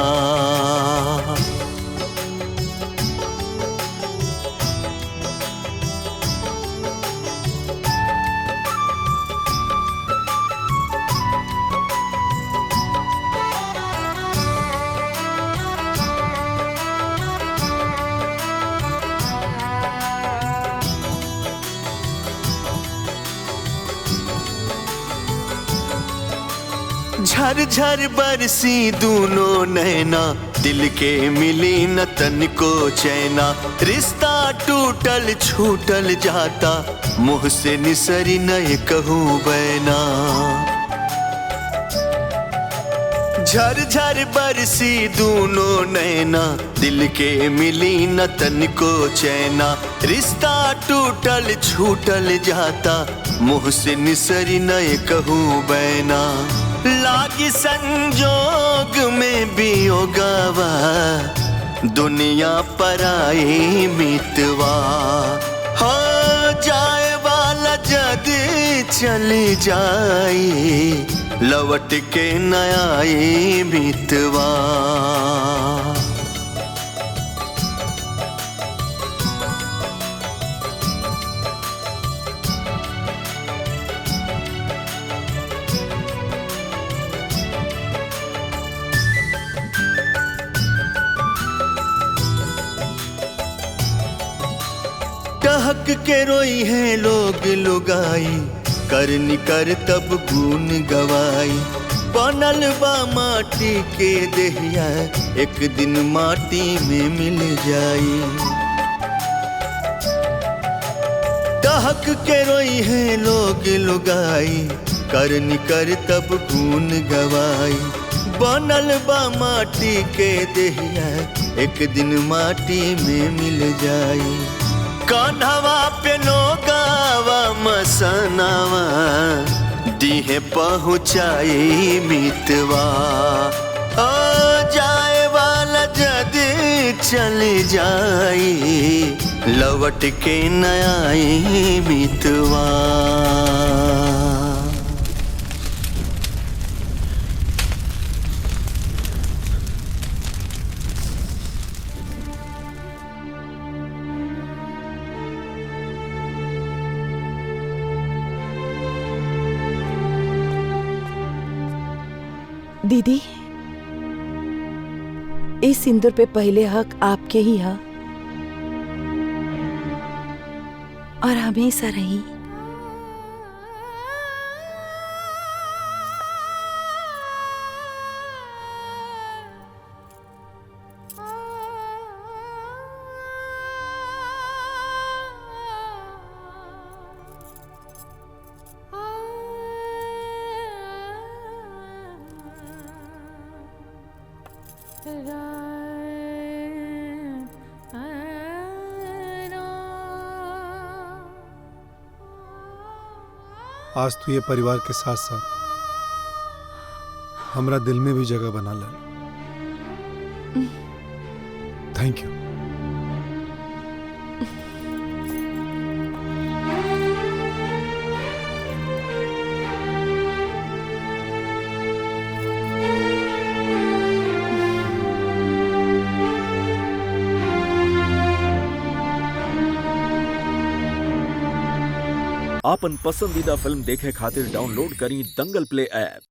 झर झर बरसी दूनों नैना, दिल के मिली न तन को चैना, रिश्ता टूटल छूटल जाता, मुँह से निसरी न कहूँ बैना। झर झर बरसी दूनों नैना, दिल के मिली न तन को चैना, रिश्ता टूटल छूटल जाता, मुँह से निसरी न कहूँ बैना। लागी संजोग में भी होगावा, दुनिया पर आई मितवा, हो जाए वाला जद चली जाए, लौट के न आए मितवा। टहक के रोई है लोग लुगाई, करनी कर तब गुन गवाई, बनल बा माटी के देहिया, एक दिन माटी में मिल जाई। टहक के रोई है लोग लुगाई, करनी कर तब गुन गवाई, बनल बा माटी के देहिया, एक दिन माटी में मिल जाई। कान्हवा पे लोगावा मसनावा, दीहे पहुँचाई मितवा, ओ जाए वाला जद चली जाई, लवट के न आई मितवा। दीदी, इस सिंदूर पे पहले हक आपके ही है और हमेशा रही। आज तू ये परिवार के साथ साथ हमरा दिल में भी जगह बना ले। Thank you. आपन पसंदीदा फिल्म देखे खातिर डाउनलोड करी दंगल प्ले ऐप।